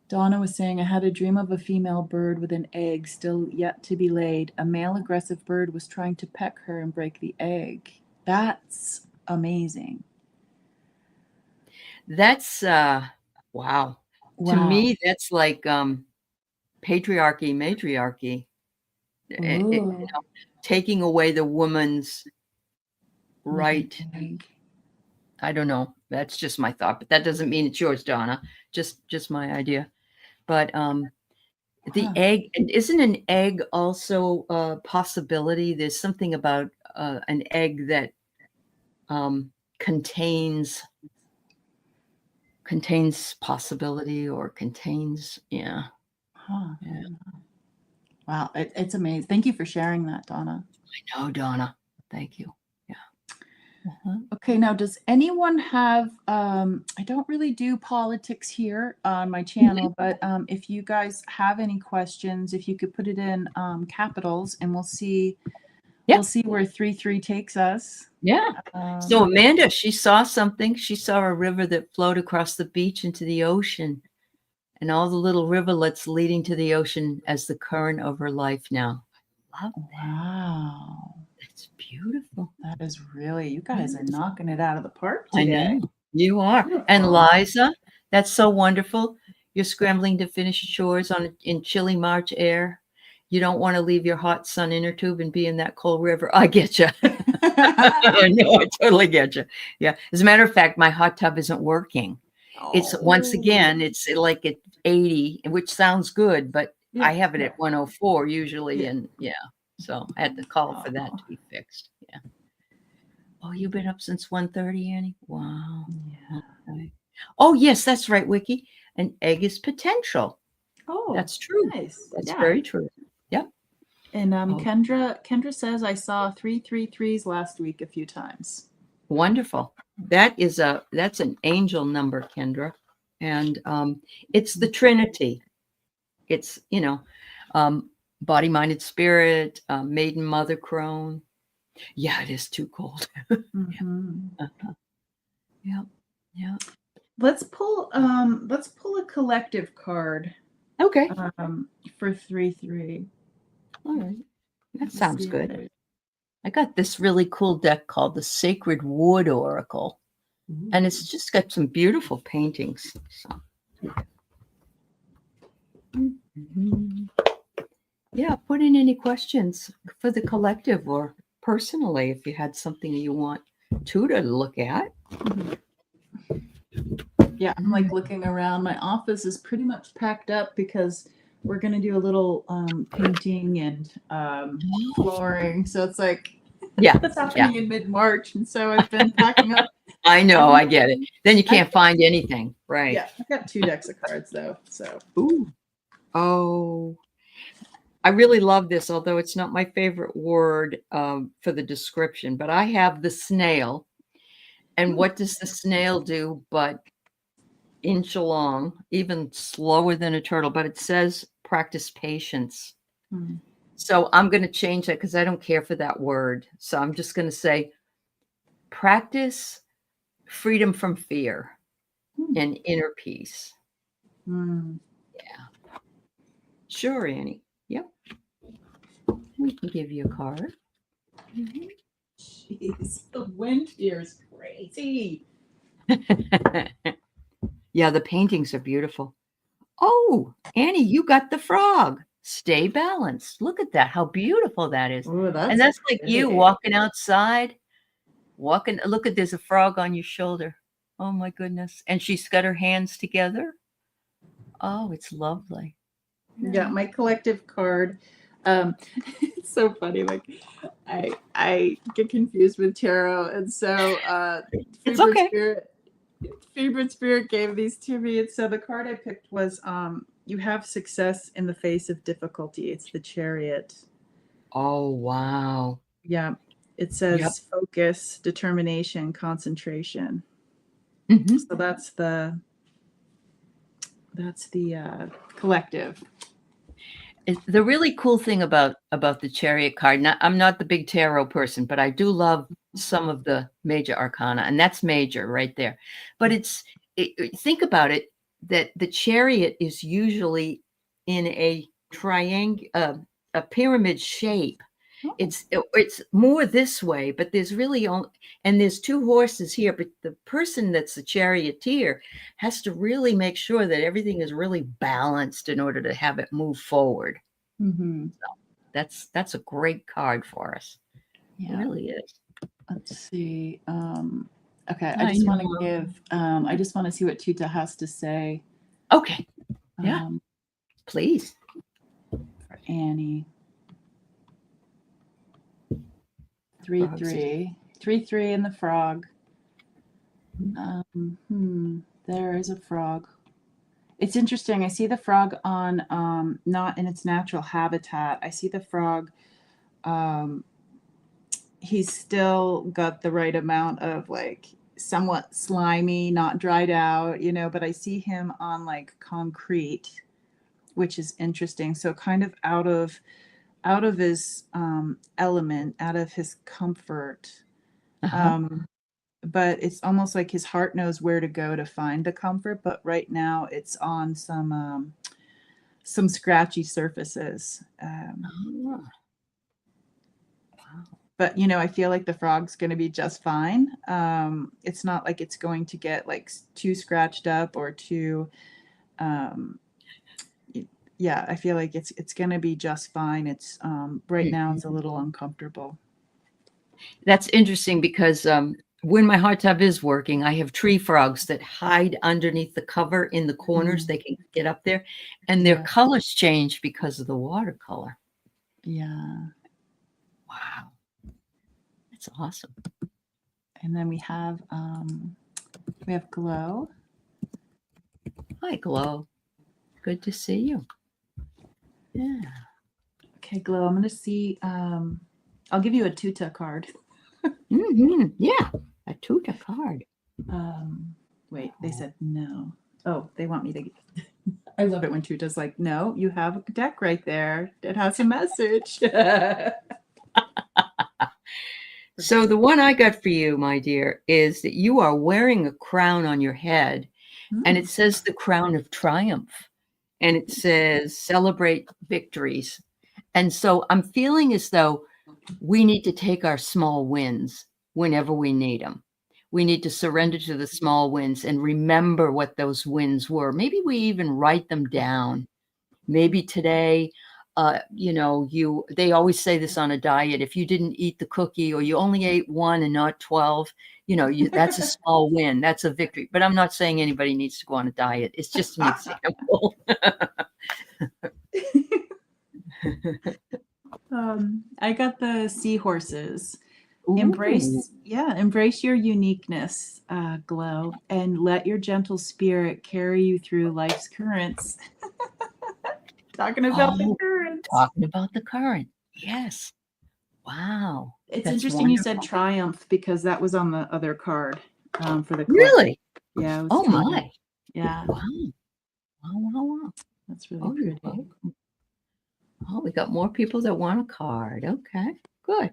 Donna was saying, I had a dream of a female bird with an egg still yet to be laid. A male aggressive bird was trying to peck her and break the egg. That's amazing. That's, wow. To Wow. me, that's like, patriarchy, matriarchy. You Ooh. know, taking away the woman's With an right. egg. I don't know. That's just my thought, but that doesn't mean it's yours, Donna. Just my idea. But, the Huh. egg and isn't an egg also a possibility? There's something about, an egg that, um, contains possibility or contains yeah, Huh. yeah. Wow. It's amazing. Thank you for sharing that, Donna. I know, Donna. Thank you. Yeah. Uh-huh. Okay, now does anyone have I don't really do politics here on my Mhm. channel, but if you guys have any questions, if you could put it in capitals and Yeah. we'll see where 3-3 takes us. Yeah. So Um, Amanda, she saw something. She saw a river that flowed across the beach into the ocean, and all the little rivulets leading to the ocean as the current of her life now. Love wow. that's beautiful. That is really, you guys are Beautiful. knocking it out of the park I today. know. You are. And Beautiful. Liza, that's so wonderful. You're scrambling to finish chores in chilly March air. You don't want to leave your hot sun inner tube and be in that cold river. I get you. I know, I totally get you. Yeah. As a matter of fact, my hot tub isn't working. It's once Oh, again, it's like at 80, which sounds good, but I yeah, have it yeah, at 104 usually. yeah. And yeah, so I had to call for that Oh. to be fixed. Yeah. Oh, you've been up since 1:30, Annie? Wow. Yeah. Okay. Oh, yes, that's right, Wiki. An egg is potential. Oh, That's true. nice. That's Yeah. very true. Yep. And Oh, Kendra says I saw 333s last week a few times. wonderful. That's an angel number, Kendra. And it's the Trinity. It's, body, mind, and spirit, maiden, mother, crone. Yeah, it is too cold. Mm-hmm. Yeah. Yeah. Let's pull a collective card Okay. for 3-3. All right. That Let's sounds see good. what I got this really cool deck called the Sacred Wood Oracle, and it's just got some beautiful paintings. So, yeah, put in any questions for the collective or personally if you had something you want Tuta to look at. Yeah, I'm like looking around. My office is pretty much packed up because we're gonna do a little painting and flooring. So it's like Yeah, that's happening in mid-March, and so I've been packing up. I know, I get it. Then you can't find anything, right? Yeah, I've got 2 decks of cards though. So Ooh. Oh, I really love this, although it's not my favorite word for the description, but I have the snail. And what does the snail do but inch along, even slower than a turtle? But it says practice patience. So I'm going to change that because I don't care for that word. So I'm just going to say practice freedom from fear and inner peace. Yeah. Sure, Annie. Yep. We can give you a card. Jeez, the wind here is crazy. Yeah, the paintings are beautiful. Oh, Annie, you got the frog. Stay balanced. Look at that. How beautiful that is. Oh, that's And that's like pretty. you walking outside, walking. Look at, there's a frog on your shoulder. Oh my goodness. And she's got her hands together. Oh, it's lovely. Yeah, my collective card. It's so funny. Like I get confused with tarot, and so It's okay. Freebird Spirit gave these to me. And so the card I picked was you have success in the face of difficulty. It's the Chariot. Oh, wow. Yeah. It says focus, determination, concentration. So that's the collective. The really cool thing about the Chariot card, I'm not the big tarot person, but I do love some of the major arcana, and that's major right there. But think about it, that the Chariot is usually in a a pyramid shape. It's more this way, but there's really only, and there's 2 horses here, but the person that's the charioteer has to really make sure that everything is really balanced in order to have it move forward. So that's a great card for us. Yeah. It really is. Let's see. Okay, I just want to give. I just want to see what Tuta has to say. Okay. Yeah. Please. For Annie. 3-3. 3-3 in the frog. There is a frog. It's interesting. I see the frog on not in its natural habitat. I see the frog. He's still got the right amount of like somewhat slimy, not dried out, but I see him on like concrete, which is interesting. So kind of out of his element, out of his comfort. But it's almost like his heart knows where to go to find the comfort. But right now it's on some scratchy surfaces. But I feel like the frog's going to be just fine. It's not like it's going to get like too scratched up or too. Yeah, I feel like it's going to be just fine. It's right now it's a little uncomfortable. That's interesting because when my hot tub is working, I have tree frogs that hide underneath the cover in the corners. They can get up there, and their colors change because of the watercolor. Yeah. Wow. That's awesome. And then we have Glow. Hi, Glow. Good to see you. Yeah. Okay, Glow, I'm going to see. I'll give you a tuta card. Yeah, a tuta card. Wait, they said no. Oh, they want me to. I love it when Tuta's like, no, you have a deck right there. It has a message. So the one I got for you, my dear, is that you are wearing a crown on your head, and it says the crown of triumph, and it says celebrate victories. And so I'm feeling as though we need to take our small wins whenever we need them. We need to surrender to the small wins and remember what those wins were. Maybe we even write them down. Maybe today, they always say this on a diet. If you didn't eat the cookie or you only ate one and not 12, that's a small win. That's a victory. But I'm not saying anybody needs to go on a diet. It's just an example. I got the seahorses. Embrace your uniqueness, Glow, and let your gentle spirit carry you through life's currents. Talking about the currents. Talking about the current. Yes. Wow. It's interesting you said triumph, because that was on the other card for the collection. Really? Yeah. Oh my. Yeah. Wow. That's really pretty. Oh, we got more people that want a card. Okay, good.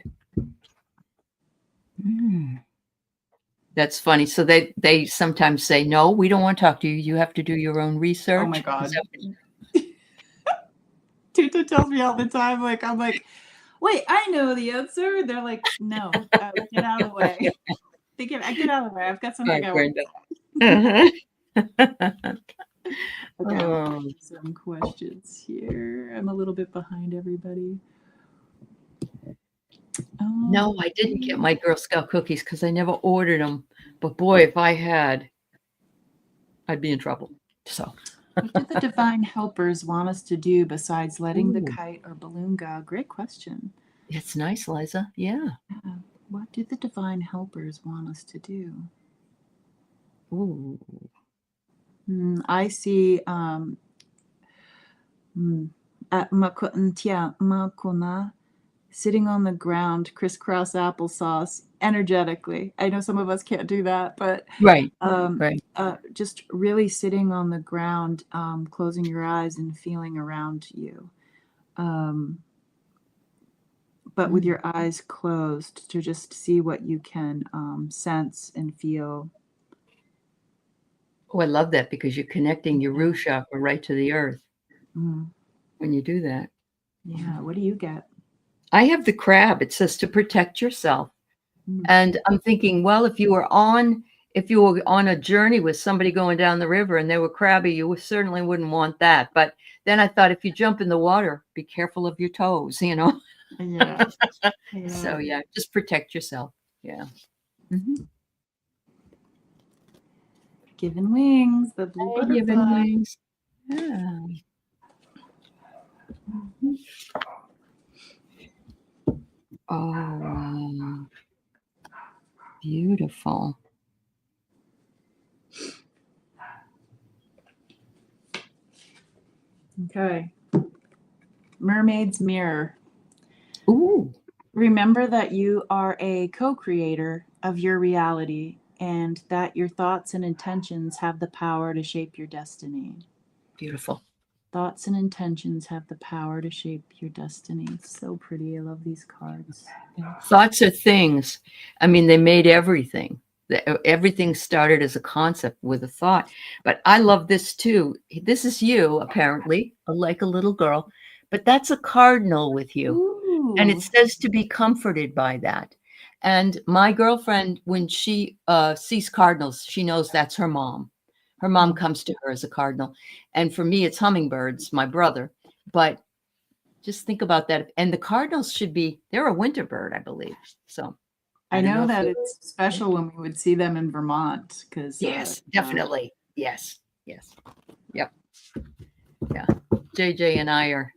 That's funny. So they sometimes say, no, we don't want to talk to you. You have to do your own research. Oh my God. Tuta tells me all the time, I'm like, wait, I know the answer. They're like, no, get out of the way. Get out of the way. I've got something I want to say. Okay, some questions here. I'm a little bit behind everybody. No, I didn't get my Girl Scout cookies because I never ordered them. But boy, if I had, I'd be in trouble. So, what do the divine helpers want us to do besides letting the kite or balloon go? Great question. It's nice, Liza. Yeah. What do the divine helpers want us to do? Ooh. I see Makona sitting on the ground, crisscross applesauce, energetically. I know some of us can't do that, but right. Just really sitting on the ground, closing your eyes and feeling around you. But with your eyes closed, to just see what you can sense and feel. Oh, I love that, because you're connecting your root chakra right to the earth when you do that. Yeah. What do you get? I have the crab. It says to protect yourself. And I'm thinking, well, if you were on a journey with somebody going down the river and they were crabby, you certainly wouldn't want that. But then I thought, if you jump in the water, be careful of your toes, Yeah. So yeah, just protect yourself. Yeah. Given wings, the blue butterfly. Given wings. Yeah. Oh, beautiful. Okay. Mermaid's Mirror. Ooh. Remember that you are a co-creator of your reality, and that your thoughts and intentions have the power to shape your destiny. Beautiful. Thoughts and intentions have the power to shape your destiny. It's so pretty. I love these cards. Thoughts are things. I mean, they made everything. Everything started as a concept with a thought. But I love this too. This is you, apparently, like a little girl, but that's a cardinal with you. Ooh. And it says to be comforted by that. And my girlfriend, when she sees cardinals, she knows that's her mom. Her mom comes to her as a cardinal. And for me, it's hummingbirds, my brother. But just think about that. And the cardinals they're a winter bird, I believe. So I know that it's special when we would see them in Vermont, because yes, definitely. Yes. Yep. Yeah. JJ and I are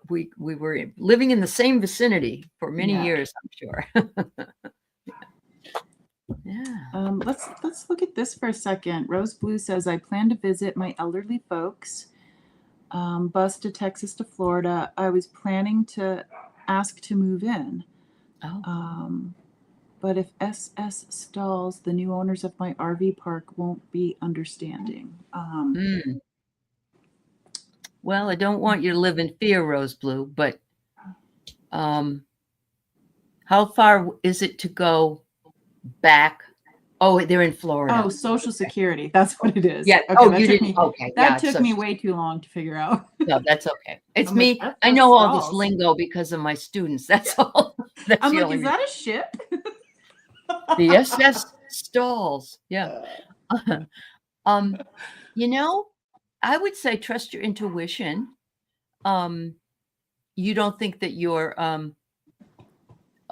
we were living in the same vicinity for many years, I'm sure. let's look at this for a second. Rose Blue says, I plan to visit my elderly folks. Bus to Texas to Florida. I was planning to ask to move in. Oh. But if SS stalls, the new owners of my RV park won't be understanding. Well, I don't want you to live in fear, Rose Blue, but how far is it to go back? Oh, they're in Florida. Oh, Social Security. That's what it is. Yeah. Okay, You didn't. Okay. That took me way too long to figure out. No, that's okay. It's I'm me. like, I know all this lingo because of my students. That's all. That's I'm the like, only is that a ship? The SS stalls. Yeah. You know, I would say trust your intuition. You don't think that your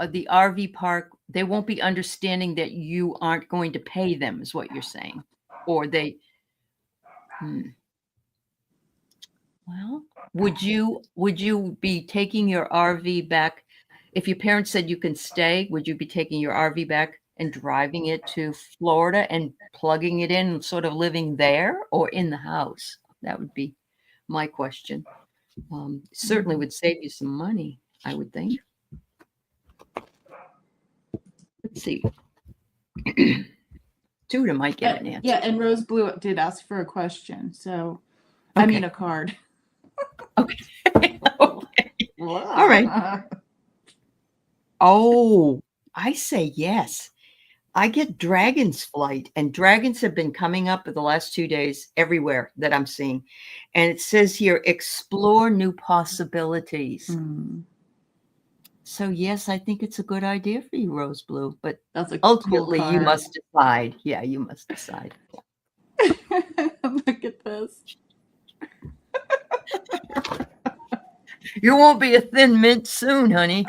the RV park, they won't be understanding that you aren't going to pay them, is what you're saying, or they. Well, would you be taking your RV back if your parents said you can stay? Would you be taking your RV back and driving it to Florida and plugging it in and sort of living there or in the house? That would be my question. Certainly would save you some money, I would think. Let's see. Tuta might get an answer. Yeah, and Rose Blue did ask for a question, so I mean a card. Okay. Okay. All right. Oh, I say yes. I get Dragon's Flight, and dragons have been coming up for the last 2 days everywhere that I'm seeing. And it says here, explore new possibilities. So yes, I think it's a good idea for you, Rose Blue, but ultimately you must decide. Yeah, you must decide. Look at this. You won't be a thin mint soon, honey.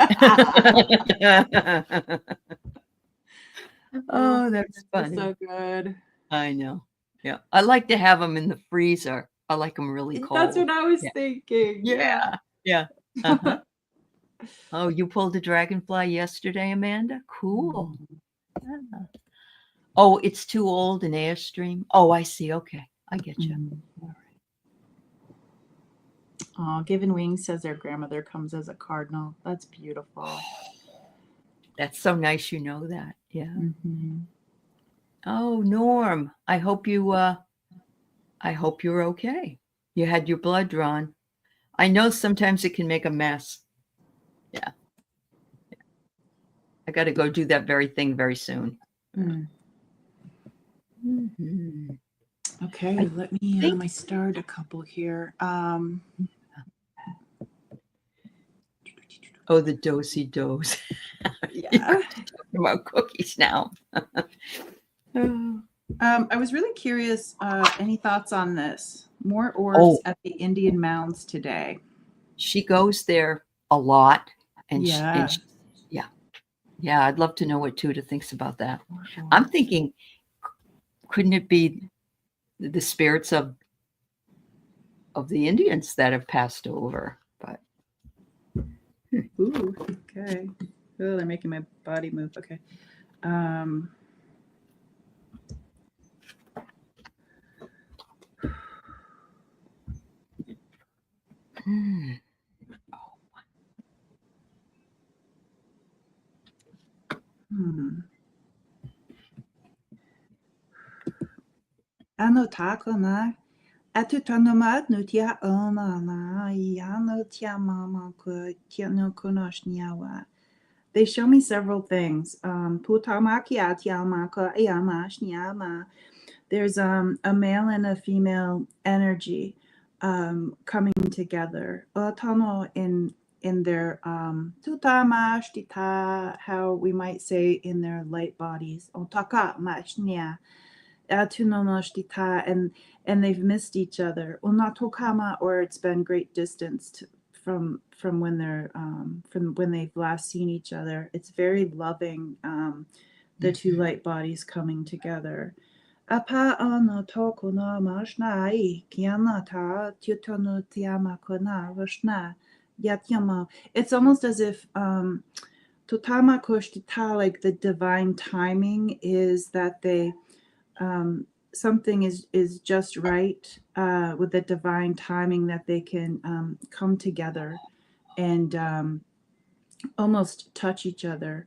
Oh, that's funny. So good. I know. Yeah. I like to have them in the freezer. I like them really cold. That's what I was thinking. Yeah. Yeah. Uh-huh. Oh, you pulled a dragonfly yesterday, Amanda? Cool. Yeah. Oh, it's too old, an Airstream. Oh, I see. Okay. I get you. All right. Oh, Given Wings says their grandmother comes as a cardinal. That's beautiful. That's so nice. You know that. Yeah. Oh, Norm. I hope you're okay. You had your blood drawn. I know sometimes it can make a mess. Yeah. I got to go do that very thing very soon. Okay, let me I starred a couple here. Oh, the dosey dose. Yeah. Talking about cookies now. I was really curious. Any thoughts on this? More orbs at the Indian mounds today. She goes there a lot, and yeah, I'd love to know what Tuta thinks about that. I'm thinking, couldn't it be the spirits of the Indians that have passed over? But ooh, okay. Oh, they're making my body move. Okay. Ano tako na atutonomad nutia ona na yano tia mama ko tiano konoshniawa. They show me several things. There's a male and a female energy coming together. In their how we might say in their light bodies. And they've missed each other. Or it's been great distance from when they're from when they've last seen each other. It's very loving, the two light bodies coming together. It's almost as if tutama, like the divine timing is that they something is just right with the divine timing, that they can come together and almost touch each other,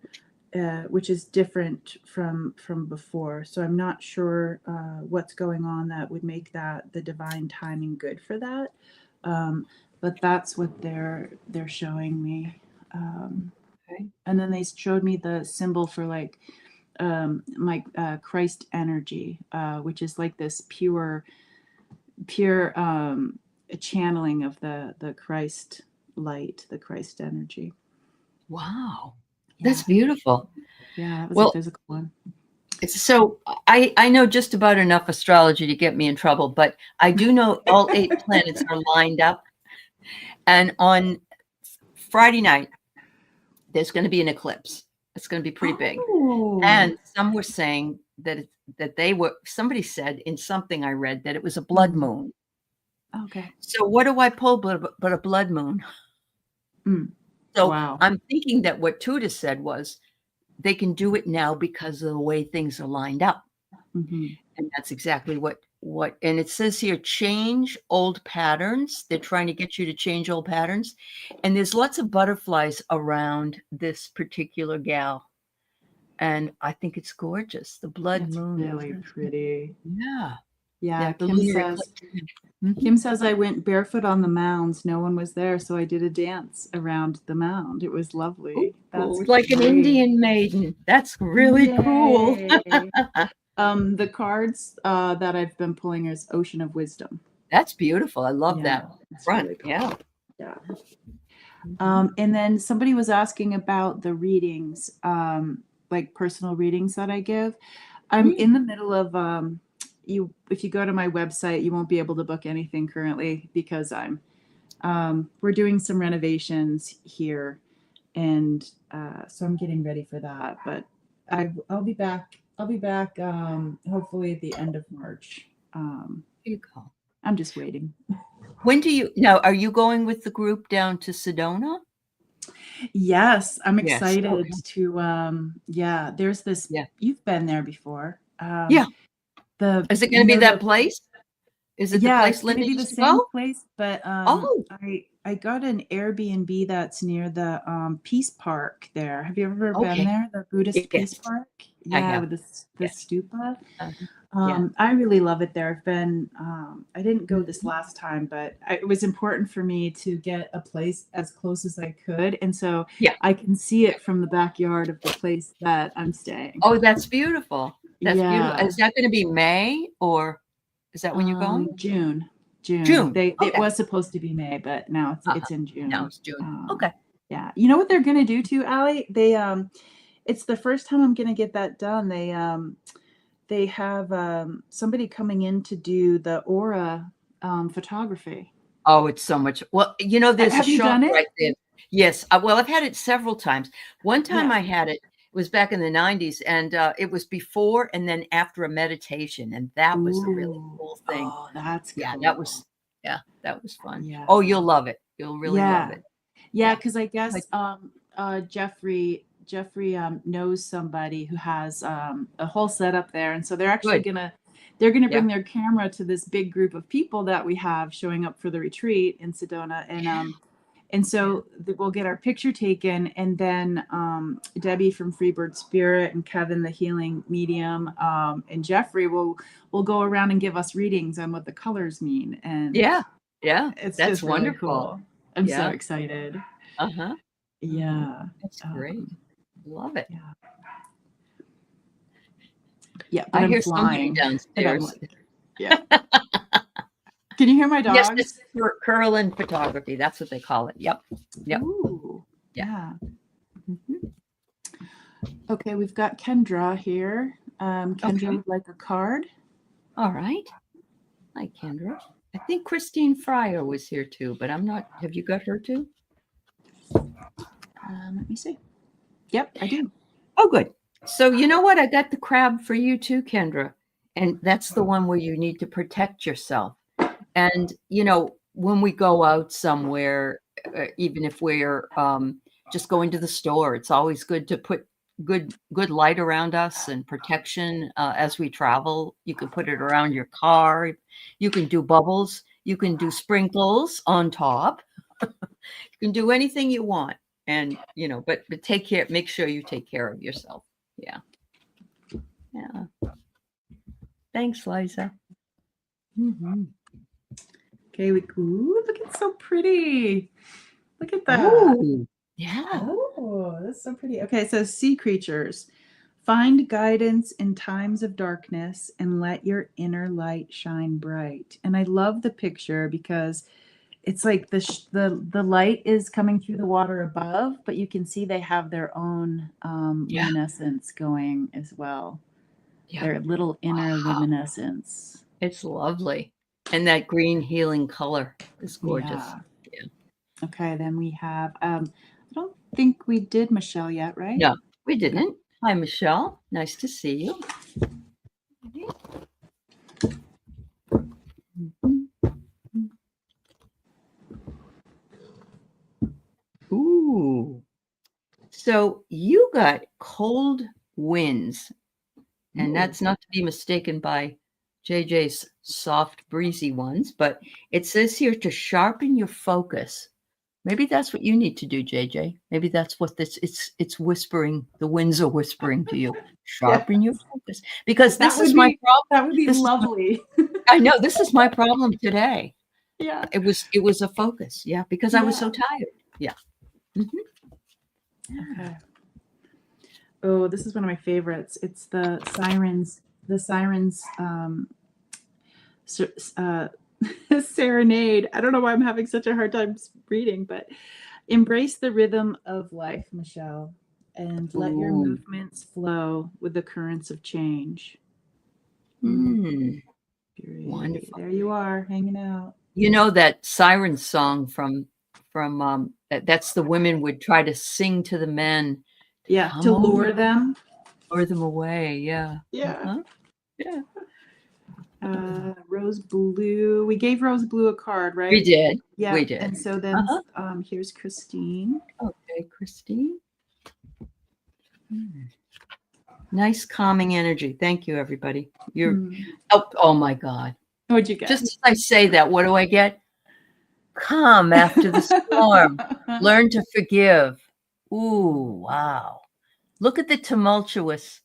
which is different from before. So I'm not sure what's going on that would make that the divine timing good for that. But that's what they're showing me. Okay. And then they showed me the symbol for like my Christ energy, which is like this pure channeling of the Christ light, the Christ energy. Wow. Yeah. That's beautiful. Yeah, that was a Well, physical one. so I know just about enough astrology to get me in trouble, but I do know all 8 planets are lined up. And on Friday night, there's going to be an eclipse. It's going to be pretty big. Oh. And some were saying that somebody said in something I read that it was a blood moon. Okay. So what do I pull but a blood moon? So Wow. I'm thinking that what Tuta said was they can do it now because of the way things are lined up. Mm-hmm. And that's exactly what, and it says here, change old patterns. They're trying to get you to change old patterns. And there's lots of butterflies around this particular gal. And I think it's gorgeous. The blood moon. Really pretty. Yeah. Yeah. The Kim lunar says, eclipse. Kim says I went barefoot on the mounds. No one was there, so I did a dance around the mound. It was lovely. Ooh, That's like an great. Indian maiden. That's really cool. The cards that I've been pulling is Ocean of Wisdom. That's beautiful. I love that front. Really cool. Yeah. Yeah. And then somebody was asking about the readings, like personal readings that I give. I'm in the middle of if you go to my website, you won't be able to book anything currently because we're doing some renovations here, and so I'm getting ready for that. But I'll be back. Hopefully at the end of March. There you go. I'm just waiting. When are you going with the group down to Sedona? Yes, I'm Yes. excited Okay. to there's this you've been there before. Yeah. Is it going to be that place? Is it the place it's going to Linda be the used to same go? place, but Oh. I got an Airbnb that's near the Peace Park there. Have you ever been Okay. there? The Buddhist Yes. Peace Park? I Yeah, have. with the stupa. Yeah. I really love it there. I've been I didn't go this last time, but it was important for me to get a place as close as I could, and so I can see it from the backyard of the place that I'm staying. Oh, that's beautiful. That's beautiful. Yeah. Is that going to be May, or is that when you're going? June. It was supposed to be May, but now it's in June. Now it's June. Okay. Yeah. You know what they're gonna do too, Aley? They it's the first time I'm gonna get that done. They have somebody coming in to do the aura photography. Oh, it's so much. Well, there's Have a you shop done it? right there. Yes. Well, I've had it several times. One time I had it was back in the 90s, and it was before and then after a meditation, and that was a really cool thing. Oh, that's cool. That was fun. Yeah. Oh, you'll love it. You'll really love it. Yeah, because I guess Jeffrey knows somebody who has a whole setup there, and so they're actually gonna bring their camera to this big group of people that we have showing up for the retreat in Sedona, and so we'll get our picture taken, and then Debbie from Freebird Spirit and Kevin the healing medium and Jeffrey will go around and give us readings on what the colors mean, and it's that's just wonderful. Really cool. I'm so excited. Yeah, that's great. Love it. Yeah, I hear somebody downstairs. Yeah. Can you hear my dogs? Yes, it's Curlin photography. That's what they call it. Yep. Ooh, yeah. Okay, we've got Kendra here. Kendra would like a card. All right. Hi, Kendra. I think Christine Fryer was here too, but I'm not. Have you got her too? Let me see. Yep, I do. Oh, good. So you know what? I got the crab for you too, Kendra. And that's the one where you need to protect yourself. And, when we go out somewhere, even if we're just going to the store. It's always good to put good light around us and protection as we travel. You can put it around your car. You can do bubbles. You can do sprinkles on top. You can do anything you want. And, but take care, make sure you take care of yourself. Yeah. Yeah. Thanks, Liza. Mm-hmm. Okay, ooh, look, it's so pretty. Look at that. Ooh, yeah. Oh, that's so pretty. Okay, so sea creatures. Find guidance in times of darkness and let your inner light shine bright. And I love the picture because it's like the light is coming through the water above, but you can see they have their own luminescence going as well. Yeah. Their little inner luminescence. It's lovely. And that green healing color is gorgeous. Yeah. Okay, then we have, I don't think we did Michelle yet, right? No, we didn't. Hi, Michelle. Nice to see you. Ooh. So you got cold winds, and that's not to be mistaken by JJ's soft, breezy ones, but it says here to sharpen your focus. Maybe that's what you need to do, JJ. Maybe that's what it's whispering. The winds are whispering to you. Sharpen your focus. Because this is my problem. That would be lovely. I know. This is my problem today. Yeah. It was a focus. Yeah. Because I was so tired. Yeah. Mm-hmm. Okay. Oh, this is one of my favorites. It's the sirens. The sirens serenade. I don't know why I'm having such a hard time reading, but embrace the rhythm of life, Michelle, and let your movements flow with the currents of change. Wonderful. There you are, hanging out. You know that siren song from that's the women would try to sing to the men. Yeah, to lure them. Lure them away. Yeah. Yeah. Yeah. Rose blue. We gave Rose blue a card, right? We did. Yeah. We did. And so then here's Christine. Okay, Christine. Nice calming energy. Thank you, everybody. You're oh my God. What'd you get? Just as I say that, what do I get? Calm after the storm. Learn to forgive. Ooh, wow. Look at the tumultuous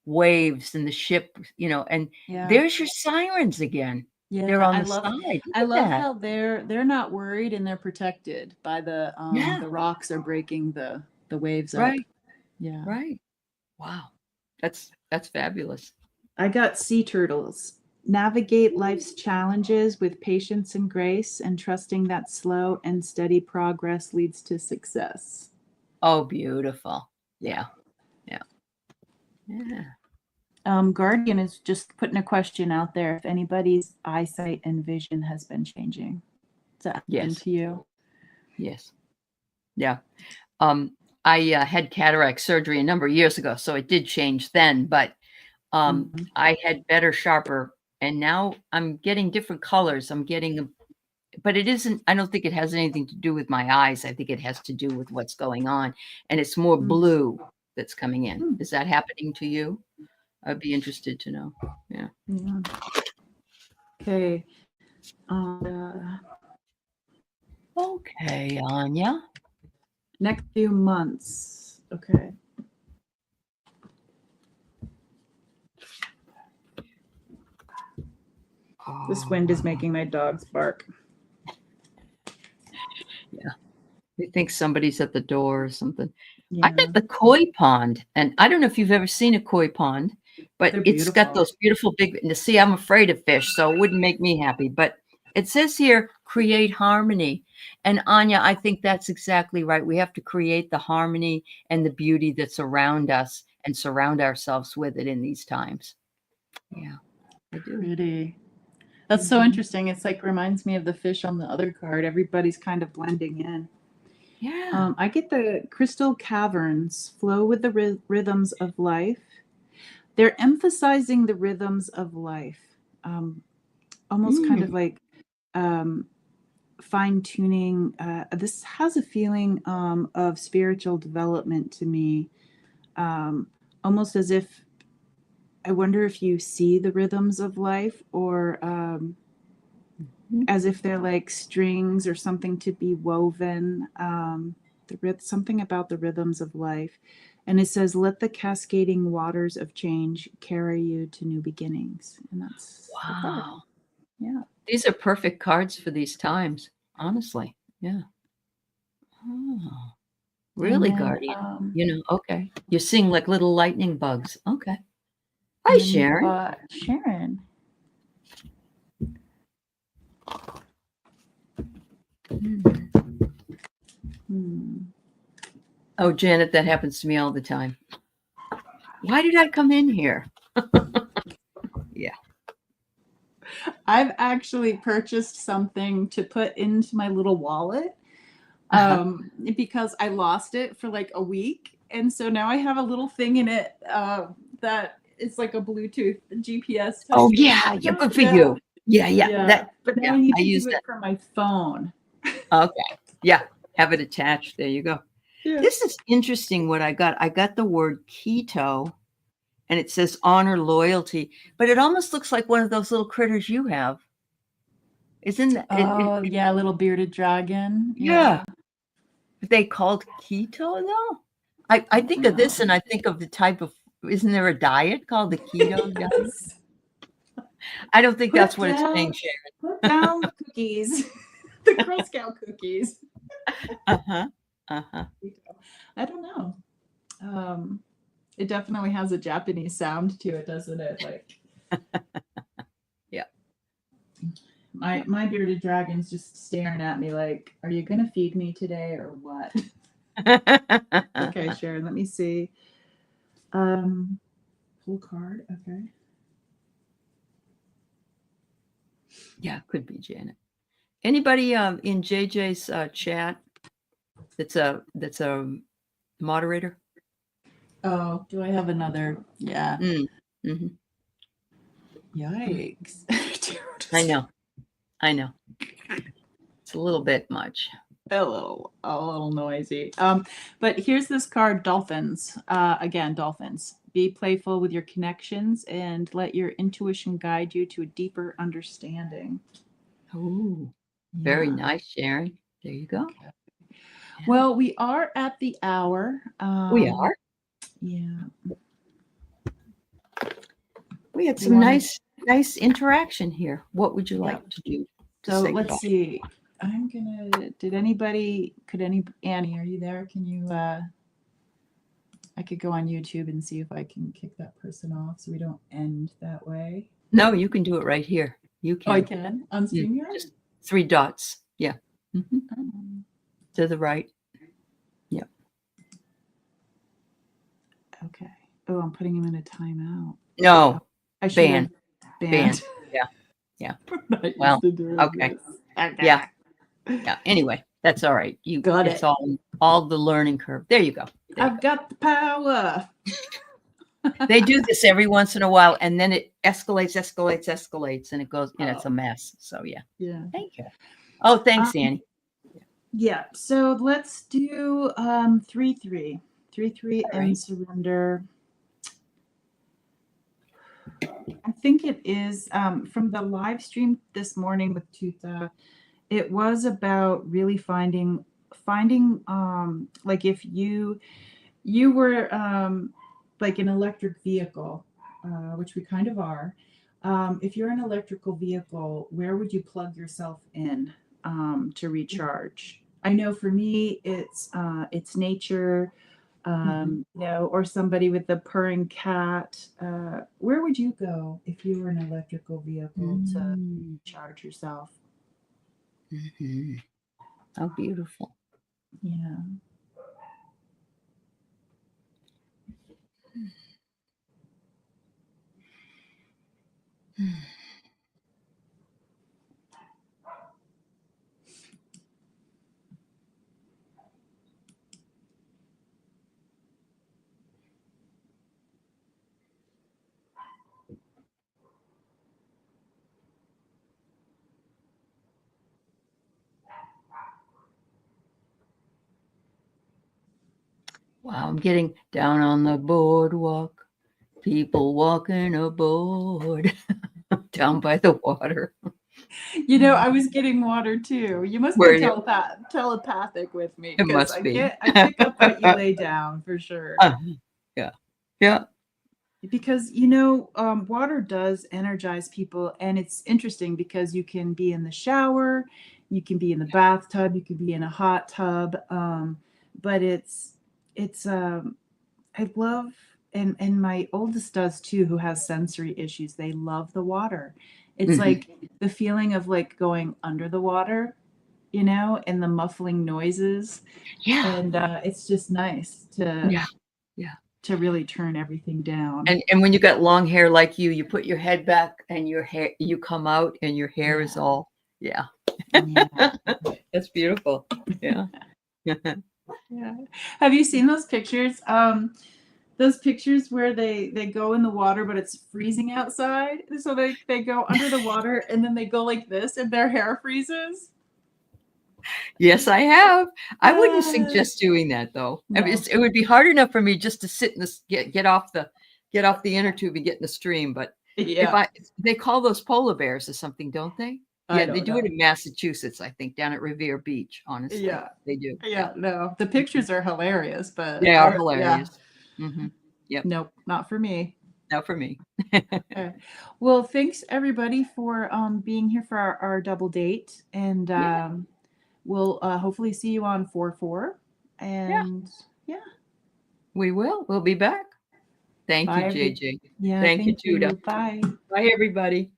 waves in the ship, and there's your sirens again. Yeah, they're on the side. I love how they're not worried and they're protected by the rocks are breaking the waves up. Right. Yeah. Right. Wow. That's fabulous. I got sea turtles. Navigate life's challenges with patience and grace, and trusting that slow and steady progress leads to success. Oh, beautiful. Yeah. Guardian is just putting a question out there. If anybody's eyesight and vision has been changing, is that happened to you? Yes. Yeah. I had cataract surgery a number of years ago, so it did change then. But I had better, sharper, and now I'm getting different colors. But it isn't. I don't think it has anything to do with my eyes. I think it has to do with what's going on, and it's more blue that's coming in. Is that happening to you? I'd be interested to know. Yeah. Okay. Okay, Anya. Next few months. Okay. This wind is making my dogs bark. Yeah. They think somebody's at the door or something. Yeah. I got the koi pond, and I don't know if you've ever seen a koi pond, but it's got those beautiful big, see, I'm afraid of fish, so it wouldn't make me happy. But it says here, create harmony. And Anya, I think that's exactly right. We have to create the harmony and the beauty that's around us and surround ourselves with it in these times. Yeah, I do. Pretty. That's so interesting. It's like reminds me of the fish on the other card. Everybody's kind of blending in. Yeah. I get the crystal caverns, flow with the rhythms of life. They're emphasizing the rhythms of life. Almost kind of like fine tuning. This has a feeling of spiritual development to me, almost as if, I wonder if you see the rhythms of life, or as if they're like strings or something to be woven. Something about the rhythms of life. And it says, let the cascading waters of change carry you to new beginnings. And that's the card. Wow. Yeah. These are perfect cards for these times, honestly. Yeah. Oh, really, And then, Guardian? Okay. You're seeing like little lightning bugs. Okay. Hi, and then you've Sharon. got Sharon. Oh, Janet, that happens to me all the time. Why did I come in here? Yeah. I've actually purchased something to put into my little wallet because I lost it for like a week. And so now I have a little thing in it that is like a Bluetooth GPS type Oh, thing. yeah. Yeah. Good for you. Yeah. Yeah. But now I need to use do it from my phone. Okay. Yeah. Have it attached. There you go. Yeah. This is interesting what I got. I got the word keto, and it says honor loyalty, but it almost looks like one of those little critters you have. Isn't that Oh, yeah, little bearded dragon. Yeah. Are they called keto though? I think of this and I think of the type of, isn't there a diet called the keto diet? I don't think that's what it's saying, Sharon. Put down the cookies. The Girl Scout cookies. Uh-huh. Uh-huh. I don't know. It definitely has a Japanese sound to it, doesn't it? Like, yeah. My bearded dragon's just staring at me like, are you gonna feed me today or what? Okay, Sharon, let me see. Pull card, okay. Yeah, could be Janet. Anybody in JJ's chat that's a moderator? Oh, do I have another? Yeah. Mm-hmm. Yikes. I know. It's a little bit much. A little noisy. But here's this card, dolphins. Again, dolphins. Be playful with your connections and let your intuition guide you to a deeper understanding. Oh, very nice, Sharon. There you go. Okay. Yeah. Well, we are at the hour. We are. Yeah. We had some nice interaction here. What would you like to do? So let's see. Annie, are you there? Can you, I could go on YouTube and see if I can kick that person off so we don't end that way. No, you can do it right here. You can. Oh, I can? On StreamYard? Just 3 dots. Yeah. Mm-hmm. To the right. Yeah. Okay. Oh, I'm putting him in a timeout. No. I should have banned. Yeah. Well, okay. Yeah. Anyway, that's all right. You got it. It's all the learning curve. There you go. I've got the power. They do this every once in a while, and then it escalates, and it goes, it's a mess. So yeah. Thank you. Oh, thanks, Annie. Yeah. So let's do 3-3. 3-3 and surrender. I think it is from the live stream this morning with Tutha. It was about really finding like if you were like an electric vehicle, which we kind of are. If you're an electrical vehicle, where would you plug yourself in to recharge? I know for me, it's nature, or somebody with the purring cat. Where would you go if you were an electrical vehicle to charge yourself? Mm-hmm. How beautiful. Yeah. Wow, I'm getting down on the boardwalk. People walking aboard down by the water. You know, I was getting water too. You must Were be you? telepathic with me It because must be. I pick up what you lay down for sure. Yeah. Yeah. Because you know, water does energize people, and it's interesting because you can be in the shower, you can be in the bathtub, you can be in a hot tub, but it's I love, and my oldest does too, who has sensory issues. They love the water. It's Mhm. like the feeling of like going under the water, you know, and the muffling noises, Yeah. and it's just nice Yeah. Yeah. to really turn everything down. And when you got long hair like you put your head back and your hair you come out and your hair is Yeah, all yeah. yeah. That's beautiful. Yeah. Yeah. Have you seen those pictures? Those pictures where they go in the water, but it's freezing outside. So they go under the water and then they go like this, and their hair freezes. Yes, I have. I wouldn't Uh, suggest doing that though. I mean, no. it would be hard enough for me just to sit in this get off the inner tube and get in the stream. But if Yeah. I they call those polar bears or something, don't they? I Yeah, they don't do it know. in Massachusetts, I think, down at Revere Beach. Honestly, Yeah. they do. Yeah, Yeah. No. The pictures are hilarious, but they I are don't. Yeah. hilarious. Hmm. Yep, Nope. Not for me. not for me. Okay. Well, thanks everybody for being here for our double date, and Yeah, we'll hopefully see you on 4/4. yeah, And yeah, we will. We'll be back. Thank you, bye every. JJ. Yeah, Thank you, thank Judah. you. Bye. Bye, everybody.